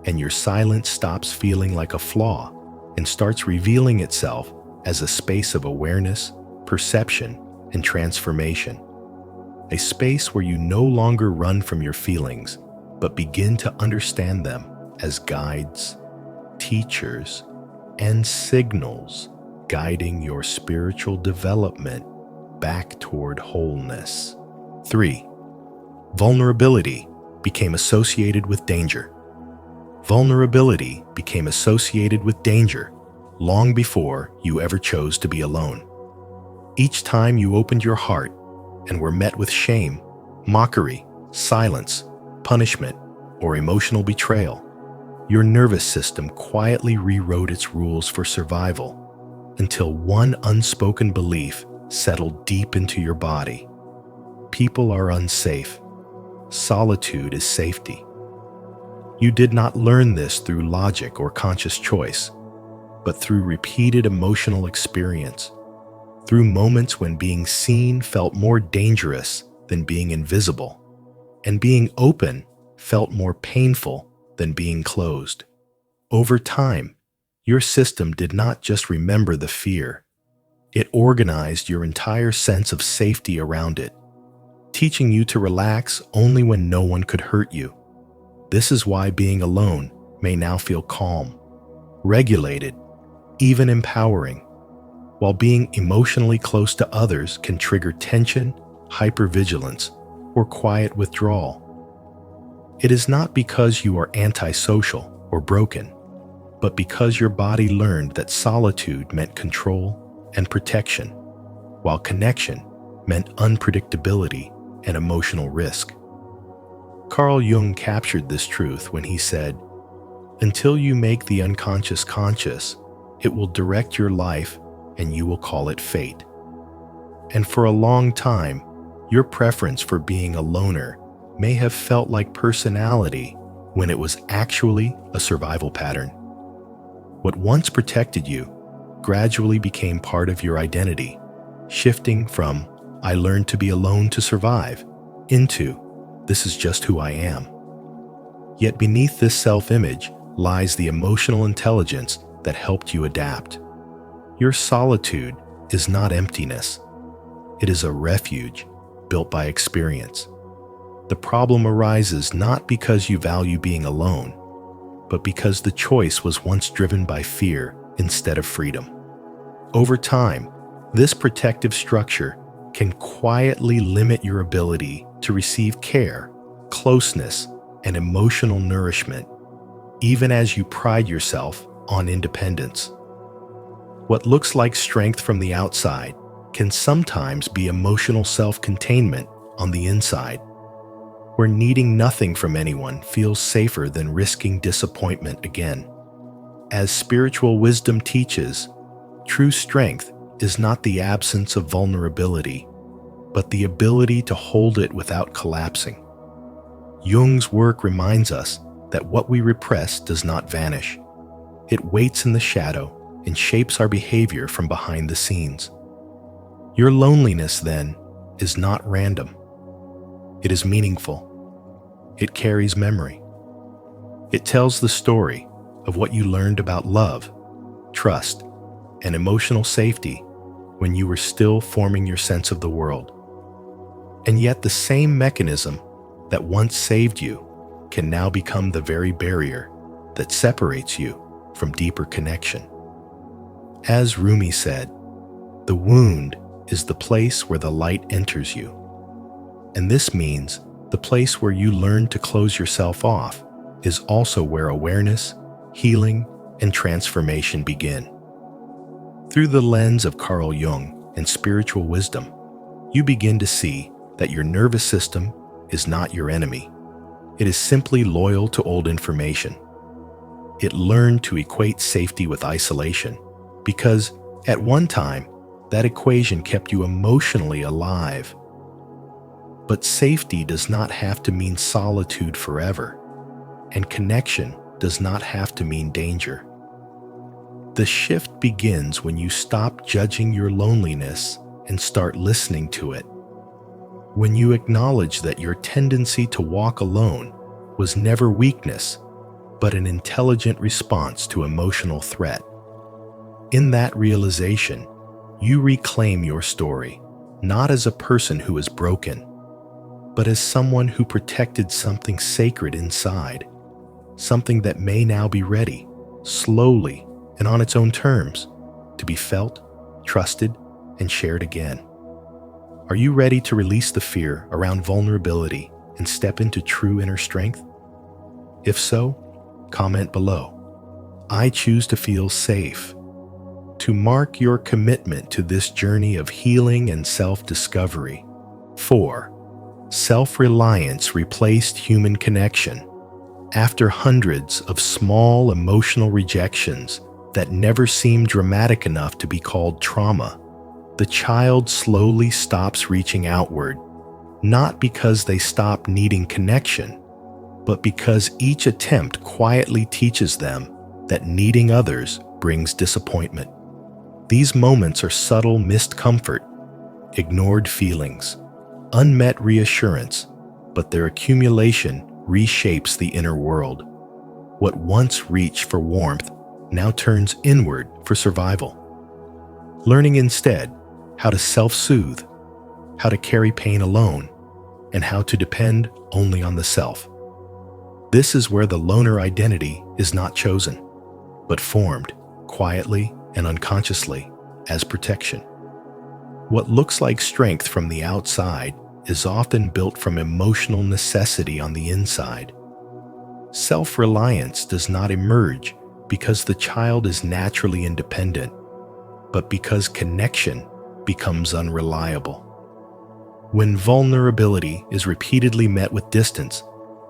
and your silence stops feeling like a flaw and starts revealing itself as a space of awareness, perception, and transformation. A space where you no longer run from your feelings, but begin to understand them as guides, teachers, and signals guiding your spiritual development back toward wholeness. 3. Vulnerability became associated with danger. Vulnerability became associated with danger long before you ever chose to be alone. Each time you opened your heart and were met with shame, mockery, silence, punishment, or emotional betrayal, your nervous system quietly rewrote its rules for survival until one unspoken belief settled deep into your body. People are unsafe. Solitude is safety. You did not learn this through logic or conscious choice, but through repeated emotional experience, through moments when being seen felt more dangerous than being invisible, and being open felt more painful than being closed. Over time, your system did not just remember the fear, it organized your entire sense of safety around it, teaching you to relax only when no one could hurt you. This is why being alone may now feel calm, regulated, even empowering, while being emotionally close to others can trigger tension, hypervigilance, or quiet withdrawal. It is not because you are antisocial or broken, but because your body learned that solitude meant control and protection, while connection meant unpredictability and emotional risk. Carl Jung captured this truth when he said, "Until you make the unconscious conscious, it will direct your life and you will call it fate." And for a long time, your preference for being a loner may have felt like personality when it was actually a survival pattern. What once protected you gradually became part of your identity, shifting from "I learned to be alone to survive" into "this is just who I am." Yet beneath this self-image lies the emotional intelligence that helped you adapt. Your solitude is not emptiness. It is a refuge built by experience. The problem arises not because you value being alone, but because the choice was once driven by fear instead of freedom. Over time, this protective structure can quietly limit your ability to receive care, closeness, and emotional nourishment, even as you pride yourself on independence. What looks like strength from the outside can sometimes be emotional self-containment on the inside, where needing nothing from anyone feels safer than risking disappointment again. As spiritual wisdom teaches, true strength is not the absence of vulnerability, but the ability to hold it without collapsing. Jung's work reminds us that what we repress does not vanish. It waits in the shadow and shapes our behavior from behind the scenes. Your loneliness, then, is not random. It is meaningful. It carries memory. It tells the story of what you learned about love, trust, and emotional safety when you were still forming your sense of the world. And yet the same mechanism that once saved you can now become the very barrier that separates you from deeper connection. As Rumi said, "The wound is the place where the light enters you." And this means the place where you learn to close yourself off is also where awareness, healing, and transformation begin. Through the lens of Carl Jung and spiritual wisdom, you begin to see that your nervous system is not your enemy. It is simply loyal to old information. It learned to equate safety with isolation because, at one time, that equation kept you emotionally alive. But safety does not have to mean solitude forever, and connection does not have to mean danger. The shift begins when you stop judging your loneliness and start listening to it. When you acknowledge that your tendency to walk alone was never weakness, but an intelligent response to emotional threat. In that realization, you reclaim your story, not as a person who is broken, but as someone who protected something sacred inside, something that may now be ready, slowly and on its own terms, to be felt, trusted, and shared again. Are you ready to release the fear around vulnerability and step into true inner strength? If so, comment below. I choose to feel safe. To mark your commitment to this journey of healing and self-discovery. 4. Self-reliance replaced human connection. After hundreds of small emotional rejections that never seemed dramatic enough to be called trauma, the child slowly stops reaching outward, not because they stop needing connection, but because each attempt quietly teaches them that needing others brings disappointment. These moments are subtle missed comfort, ignored feelings, unmet reassurance, but their accumulation reshapes the inner world. What once reached for warmth now turns inward for survival. Learning instead how to self-soothe, how to carry pain alone, and how to depend only on the self. This is where the loner identity is not chosen, but formed quietly and unconsciously as protection. What looks like strength from the outside is often built from emotional necessity on the inside. Self-reliance does not emerge because the child is naturally independent, but because connection becomes unreliable. When vulnerability is repeatedly met with distance,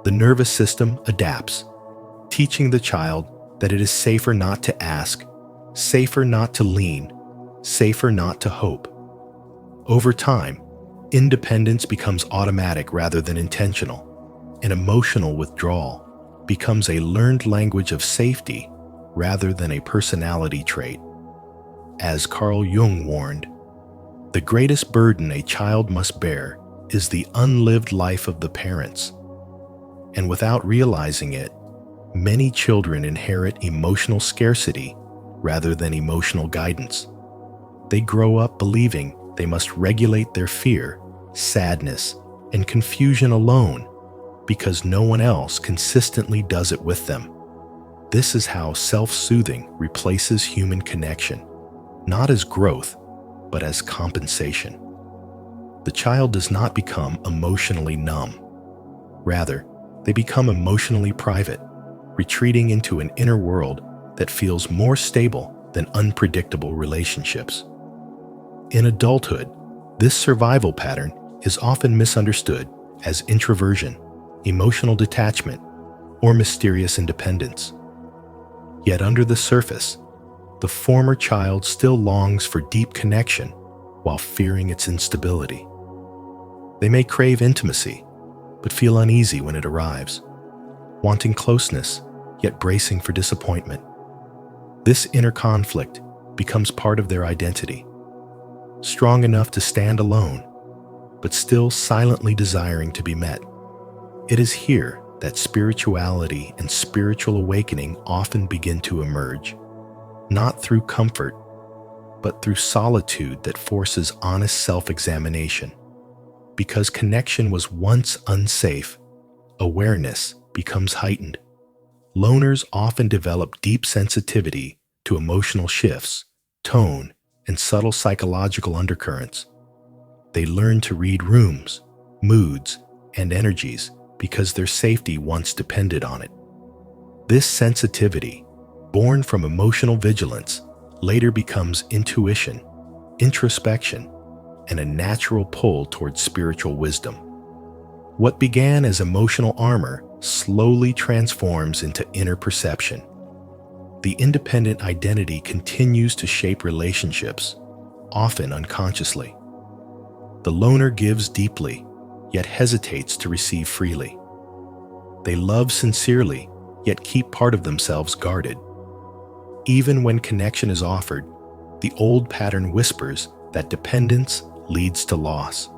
the nervous system adapts, teaching the child that it is safer not to ask, safer not to lean, safer not to hope. Over time, independence becomes automatic rather than intentional, and emotional withdrawal becomes a learned language of safety rather than a personality trait. As Carl Jung warned, the greatest burden a child must bear is the unlived life of the parents. And without realizing it, many children inherit emotional scarcity rather than emotional guidance. They grow up believing they must regulate their fear, sadness, and confusion alone because no one else consistently does it with them. This is how self-soothing replaces human connection, not as growth, but as compensation. The child does not become emotionally numb. Rather, they become emotionally private, retreating into an inner world that feels more stable than unpredictable relationships. In adulthood, this survival pattern is often misunderstood as introversion, emotional detachment, or mysterious independence. Yet under the surface, the former child still longs for deep connection while fearing its instability. They may crave intimacy, but feel uneasy when it arrives, wanting closeness, yet bracing for disappointment. This inner conflict becomes part of their identity, strong enough to stand alone, but still silently desiring to be met. It is here that spirituality and spiritual awakening often begin to emerge, not through comfort, but through solitude that forces honest self-examination. Because connection was once unsafe, awareness becomes heightened. Loners often develop deep sensitivity to emotional shifts, tone, and subtle psychological undercurrents. They learn to read rooms, moods, and energies because their safety once depended on it. This sensitivity, born from emotional vigilance, later becomes intuition, introspection, and a natural pull towards spiritual wisdom. What began as emotional armor slowly transforms into inner perception. The independent identity continues to shape relationships, often unconsciously. The loner gives deeply, yet hesitates to receive freely. They love sincerely, yet keep part of themselves guarded. Even when connection is offered, the old pattern whispers that dependence leads to loss.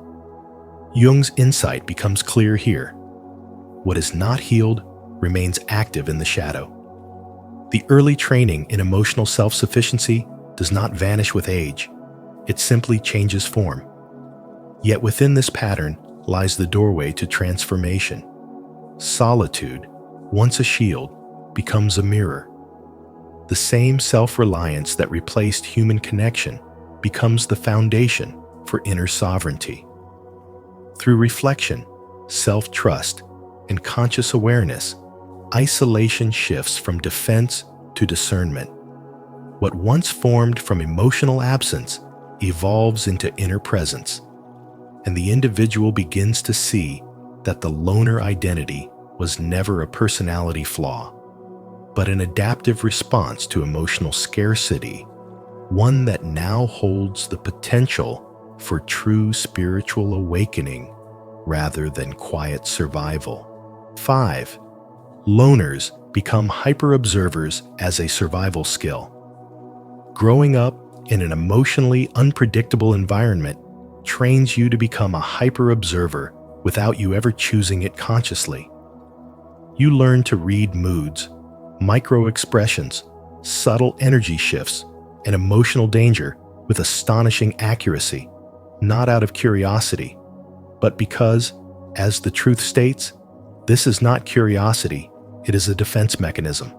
Jung's insight becomes clear here. What is not healed remains active in the shadow. The early training in emotional self-sufficiency does not vanish with age. It simply changes form. Yet within this pattern lies the doorway to transformation. Solitude, once a shield, becomes a mirror. The same self-reliance that replaced human connection becomes the foundation for inner sovereignty. Through reflection, self-trust, and conscious awareness, isolation shifts from defense to discernment. What once formed from emotional absence evolves into inner presence, and the individual begins to see that the loner identity was never a personality flaw, but an adaptive response to emotional scarcity, one that now holds the potential for true spiritual awakening rather than quiet survival. 5. Loners become hyper-observers as a survival skill. Growing up in an emotionally unpredictable environment trains you to become a hyper-observer without you ever choosing it consciously. You learn to read moods, micro-expressions, subtle energy shifts, and emotional danger with astonishing accuracy, not out of curiosity, but because, as the truth states, this is not curiosity, it is a defense mechanism.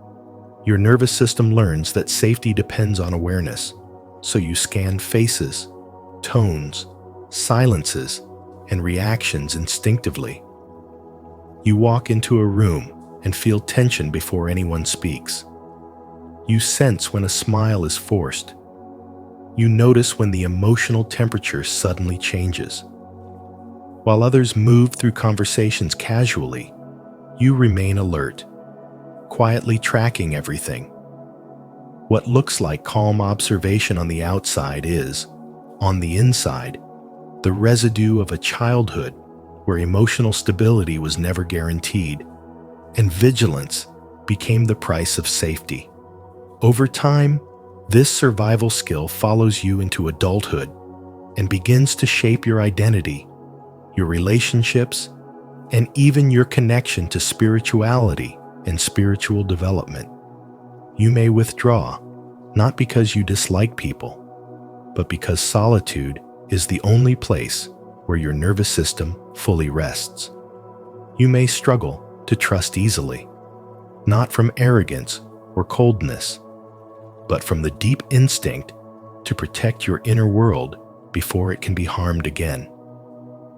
Your nervous system learns that safety depends on awareness, so you scan faces, tones, silences, and reactions instinctively. You walk into a room and feel tension before anyone speaks. You sense when a smile is forced. You notice when the emotional temperature suddenly changes. While others move through conversations casually, you remain alert, quietly tracking everything. What looks like calm observation on the outside is, on the inside, the residue of a childhood where emotional stability was never guaranteed, and vigilance became the price of safety. Over time, this survival skill follows you into adulthood and begins to shape your identity, your relationships, and even your connection to spirituality and spiritual development. You may withdraw, not because you dislike people, but because solitude is the only place where your nervous system fully rests. You may struggle to trust easily, not from arrogance or coldness, but from the deep instinct to protect your inner world before it can be harmed again.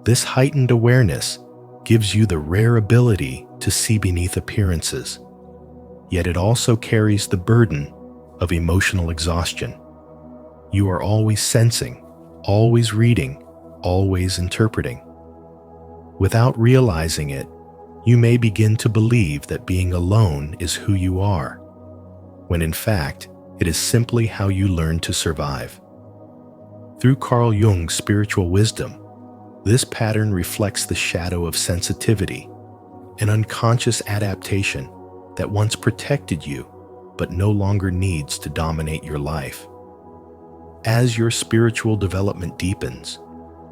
This heightened awareness gives you the rare ability to see beneath appearances, yet it also carries the burden of emotional exhaustion. You are always sensing, always reading, always interpreting. Without realizing it, you may begin to believe that being alone is who you are, when in fact, it is simply how you learn to survive. Through Carl Jung's spiritual wisdom, this pattern reflects the shadow of sensitivity, an unconscious adaptation that once protected you but no longer needs to dominate your life. As your spiritual development deepens,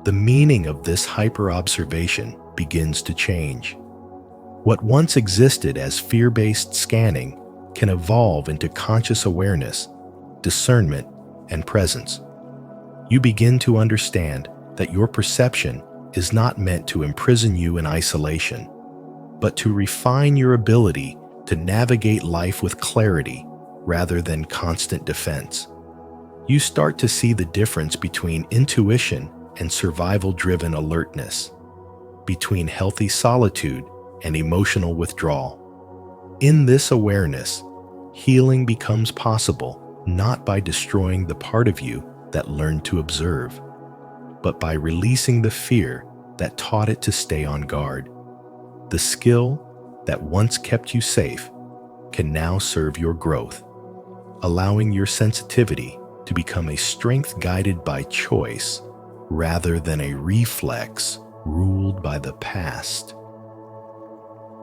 the meaning of this hyper-observation begins to change. What once existed as fear-based scanning can evolve into conscious awareness, discernment, and presence. You begin to understand that your perception is not meant to imprison you in isolation, but to refine your ability to navigate life with clarity rather than constant defense. You start to see the difference between intuition and survival-driven alertness, between healthy solitude and emotional withdrawal. In this awareness, healing becomes possible not by destroying the part of you that learned to observe, but by releasing the fear that taught it to stay on guard. The skill that once kept you safe can now serve your growth, allowing your sensitivity to become a strength guided by choice rather than a reflex ruled by the past.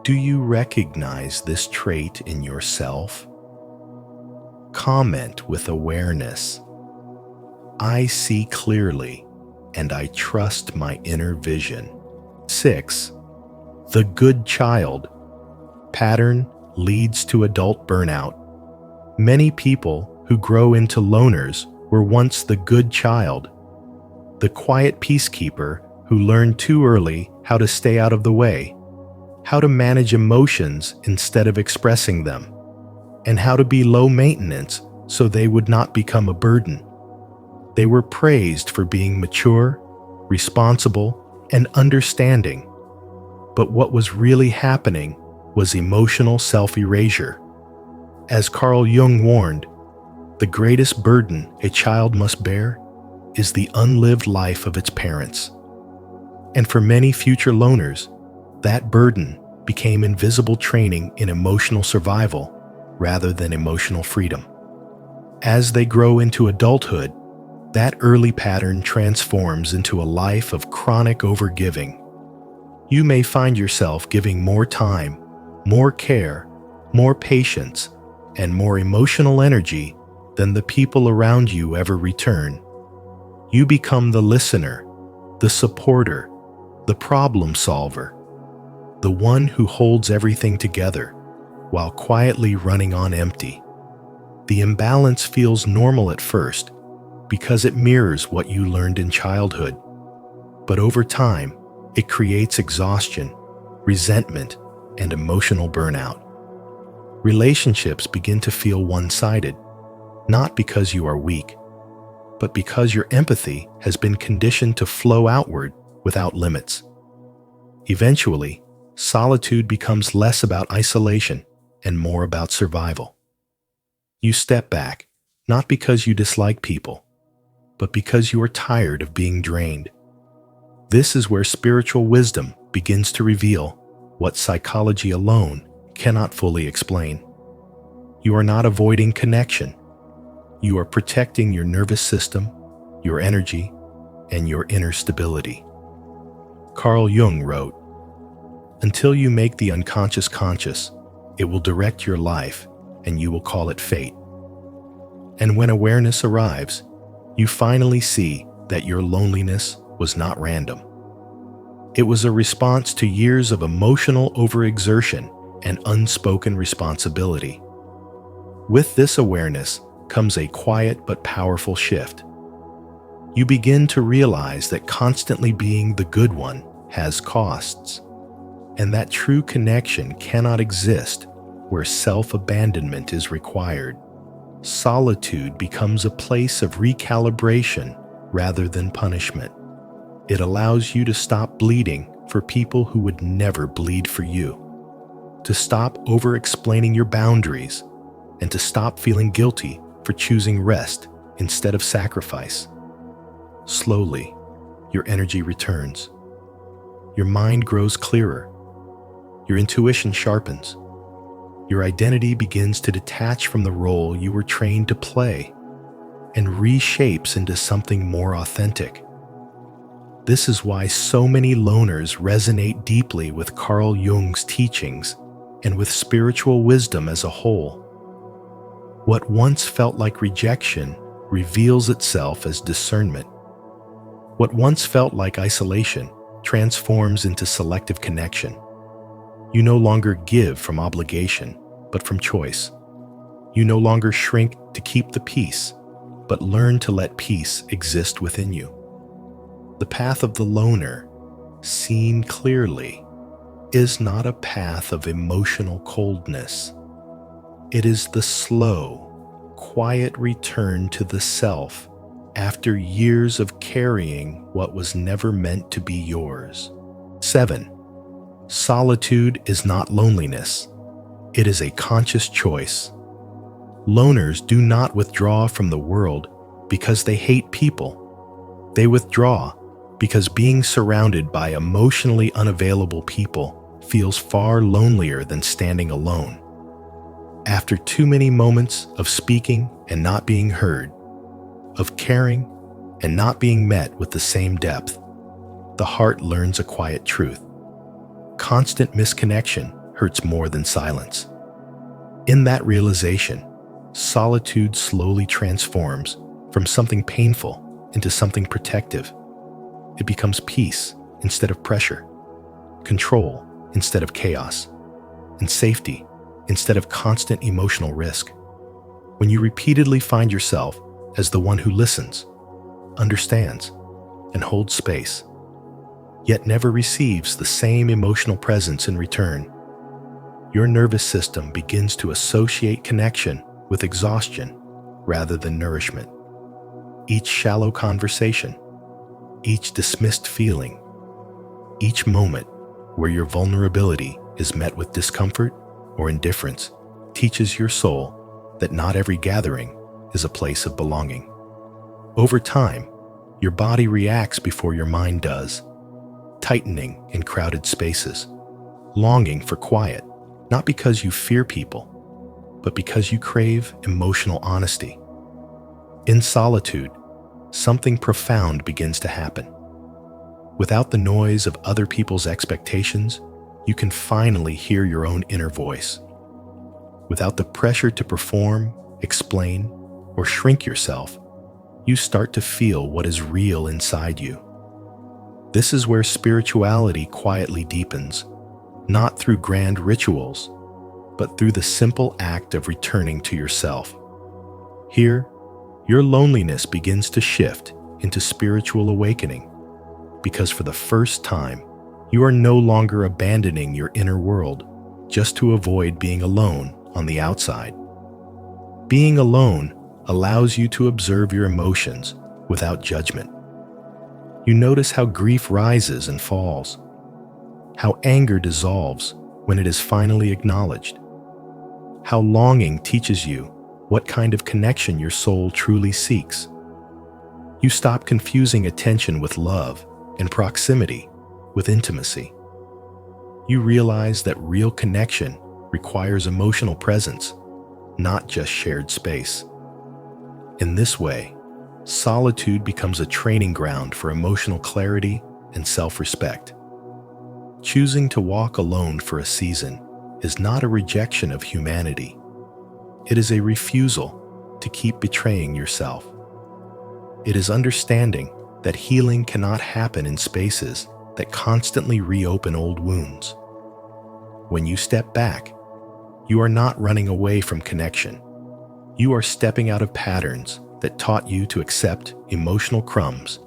Do you recognize this trait in yourself? Comment with awareness. I see clearly, and I trust my inner vision. 6. The good child. Pattern leads to adult burnout. Many people who grow into loners were once the good child, the quiet peacekeeper who learned too early how to stay out of the way, how to manage emotions instead of expressing them, and how to be low maintenance so they would not become a burden. They were praised for being mature, responsible, and understanding. But what was really happening was emotional self-erasure. As Carl Jung warned, the greatest burden a child must bear is the unlived life of its parents. And for many future loners, that burden became invisible training in emotional survival rather than emotional freedom. As they grow into adulthood, that early pattern transforms into a life of chronic overgiving. You may find yourself giving more time, more care, more patience, and more emotional energy than the people around you ever return. You become the listener, the supporter, the problem solver, the one who holds everything together while quietly running on empty. The imbalance feels normal at first because it mirrors what you learned in childhood. But over time, it creates exhaustion, resentment, and emotional burnout. Relationships begin to feel one-sided, not because you are weak, but because your empathy has been conditioned to flow outward without limits. Eventually, solitude becomes less about isolation and more about survival. You step back, not because you dislike people, but because you are tired of being drained. This is where spiritual wisdom begins to reveal what psychology alone cannot fully explain. You are not avoiding connection. You are protecting your nervous system, your energy, and your inner stability. Carl Jung wrote, "Until you make the unconscious conscious, it will direct your life and you will call it fate. And when awareness arrives, you finally see that your loneliness was not random. It was a response to years of emotional overexertion and unspoken responsibility. With this awareness comes a quiet but powerful shift. You begin to realize that constantly being the good one has costs, and that true connection cannot exist where self-abandonment is required. Solitude becomes a place of recalibration rather than punishment. It allows you to stop bleeding for people who would never bleed for you, to stop over-explaining your boundaries, and to stop feeling guilty for choosing rest instead of sacrifice. Slowly, your energy returns. Your mind grows clearer. Your intuition sharpens. Your identity begins to detach from the role you were trained to play and reshapes into something more authentic. This is why so many loners resonate deeply with Carl Jung's teachings and with spiritual wisdom as a whole. What once felt like rejection reveals itself as discernment. What once felt like isolation transforms into selective connection. You no longer give from obligation, but from choice. You no longer shrink to keep the peace, but learn to let peace exist within you. The path of the loner, seen clearly, is not a path of emotional coldness. It is the slow, quiet return to the self after years of carrying what was never meant to be yours. 7. Solitude is not loneliness. It is a conscious choice. Loners do not withdraw from the world because they hate people. They withdraw because being surrounded by emotionally unavailable people feels far lonelier than standing alone. After too many moments of speaking and not being heard, of caring and not being met with the same depth, the heart learns a quiet truth. Constant misconnection hurts more than silence. In that realization, solitude slowly transforms from something painful into something protective. It becomes peace instead of pressure, control instead of chaos, and safety instead of constant emotional risk. When you repeatedly find yourself as the one who listens, understands, and holds space, yet never receives the same emotional presence in return, your nervous system begins to associate connection with exhaustion rather than nourishment. Each shallow conversation, each dismissed feeling, each moment where your vulnerability is met with discomfort or indifference teaches your soul that not every gathering is a place of belonging. Over time, your body reacts before your mind does, tightening in crowded spaces, longing for quiet, not because you fear people, but because you crave emotional honesty. In solitude, something profound begins to happen. Without the noise of other people's expectations, you can finally hear your own inner voice. Without the pressure to perform, explain, or shrink yourself, you start to feel what is real inside you. This is where spirituality quietly deepens, not through grand rituals, but through the simple act of returning to yourself. Here, your loneliness begins to shift into spiritual awakening, because for the first time, you are no longer abandoning your inner world just to avoid being alone on the outside. Being alone allows you to observe your emotions without judgment. You notice how grief rises and falls, how anger dissolves when it is finally acknowledged, how longing teaches you what kind of connection your soul truly seeks. You stop confusing attention with love and proximity with intimacy. You realize that real connection requires emotional presence, not just shared space. In this way, solitude becomes a training ground for emotional clarity and self-respect. Choosing to walk alone for a season is not a rejection of humanity. It is a refusal to keep betraying yourself. It is understanding that healing cannot happen in spaces that constantly reopen old wounds. When you step back, you are not running away from connection. You are stepping out of patterns that taught you to accept emotional crumbs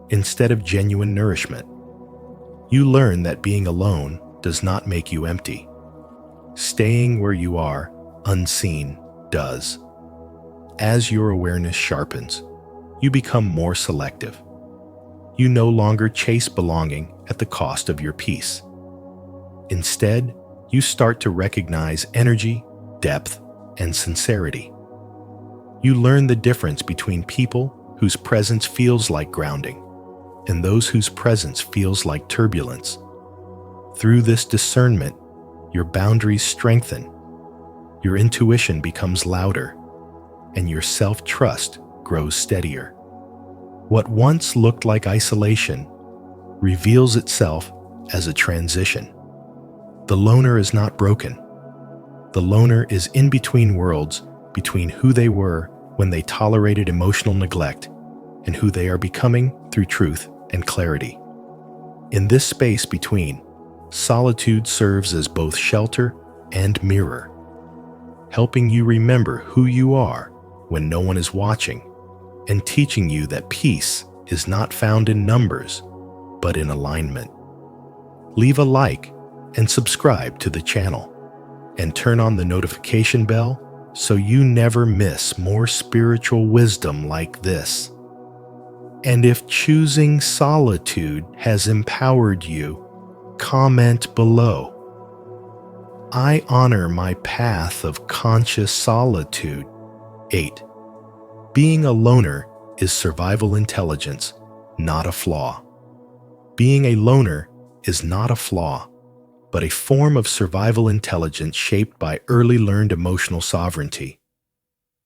instead of genuine nourishment. You learn that being alone does not make you empty. Staying where you are, unseen, does. As your awareness sharpens, you become more selective. You no longer chase belonging at the cost of your peace. Instead, you start to recognize energy, depth, and sincerity. You learn the difference between people whose presence feels like grounding and those whose presence feels like turbulence. Through this discernment, your boundaries strengthen, your intuition becomes louder, and your self-trust grows steadier. What once looked like isolation reveals itself as a transition. The loner is not broken. The loner is in between worlds, between who they were when they tolerated emotional neglect and who they are becoming through truth and clarity. In this space between, solitude serves as both shelter and mirror, helping you remember who you are when no one is watching, and teaching you that peace is not found in numbers, but in alignment. Leave a like and subscribe to the channel, and turn on the notification bell so you never miss more spiritual wisdom like this. And if choosing solitude has empowered you, comment below. I honor my path of conscious solitude. 8. Being a loner is survival intelligence, not a flaw. Being a loner is not a flaw, but a form of survival intelligence shaped by early learned emotional sovereignty.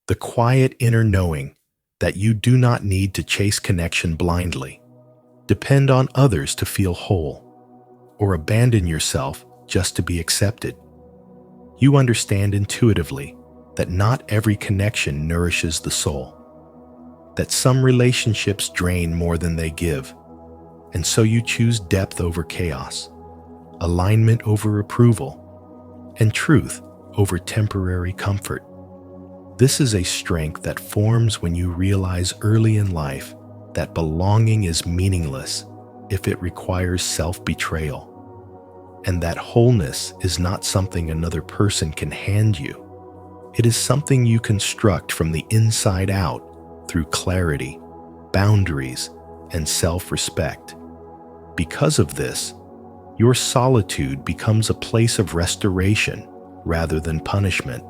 The quiet inner knowing that you do not need to chase connection blindly, depend on others to feel whole, or abandon yourself just to be accepted. You understand intuitively that not every connection nourishes the soul, that some relationships drain more than they give, and so you choose depth over chaos, alignment over approval, and truth over temporary comfort. This is a strength that forms when you realize early in life that belonging is meaningless if it requires self-betrayal, and that wholeness is not something another person can hand you. It is something you construct from the inside out through clarity, boundaries, and self-respect. Because of this, your solitude becomes a place of restoration rather than punishment,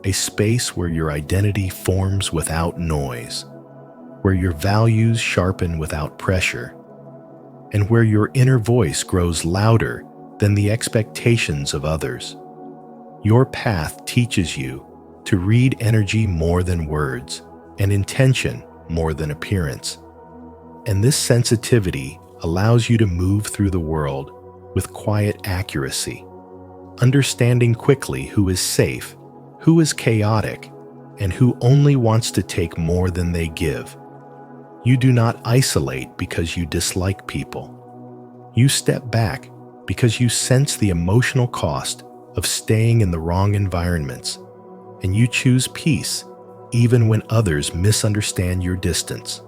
a space where your identity forms without noise, where your values sharpen without pressure, and where your inner voice grows louder than the expectations of others. Your path teaches you to read energy more than words and intention more than appearance. And this sensitivity allows you to move through the world with quiet accuracy, understanding quickly who is safe, who is chaotic, and who only wants to take more than they give. You do not isolate because you dislike people. You step back because you sense the emotional cost of staying in the wrong environments, and you choose peace even when others misunderstand your distance.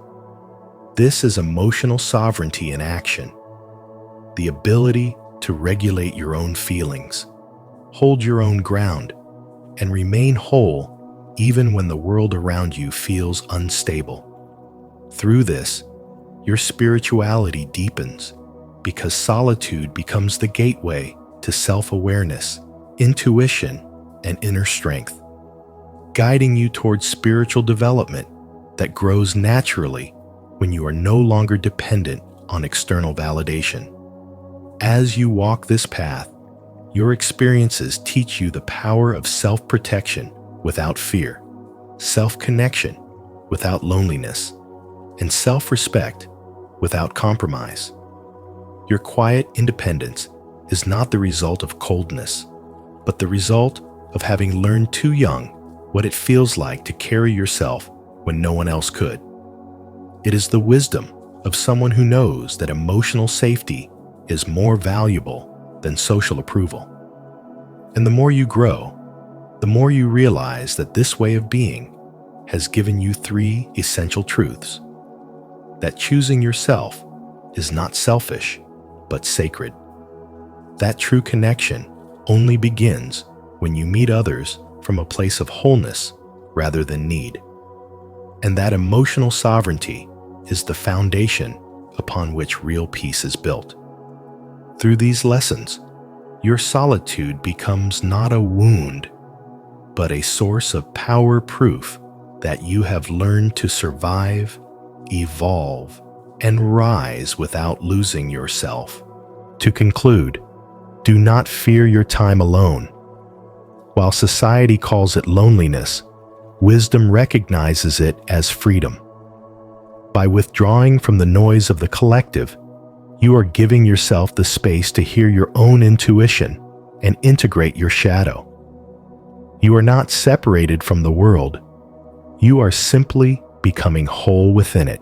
This is emotional sovereignty in action, the ability to regulate your own feelings, hold your own ground, and remain whole even when the world around you feels unstable. Through this, your spirituality deepens because solitude becomes the gateway to self-awareness, intuition, and inner strength, guiding you towards spiritual development that grows naturally when you are no longer dependent on external validation. As you walk this path, your experiences teach you the power of self-protection without fear, self-connection without loneliness, and self-respect without compromise. Your quiet independence is not the result of coldness, but the result of having learned too young what it feels like to carry yourself when no one else could. It is the wisdom of someone who knows that emotional safety is more valuable than social approval. And the more you grow, the more you realize that this way of being has given you three essential truths: that choosing yourself is not selfish, but sacred. That true connection only begins when you meet others from a place of wholeness rather than need. And that emotional sovereignty is the foundation upon which real peace is built. Through these lessons, your solitude becomes not a wound, but a source of power proof that you have learned to survive, evolve, and rise without losing yourself. To conclude, do not fear your time alone. While society calls it loneliness, wisdom recognizes it as freedom. By withdrawing from the noise of the collective, you are giving yourself the space to hear your own intuition and integrate your shadow. You are not separated from the world. You are simply becoming whole within it.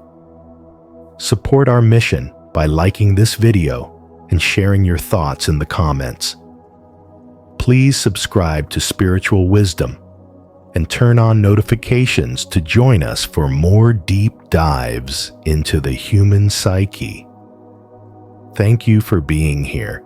Support our mission by liking this video and sharing your thoughts in the comments. Please subscribe to Spiritual Wisdom and turn on notifications to join us for more deep dives into the human psyche. Thank you for being here,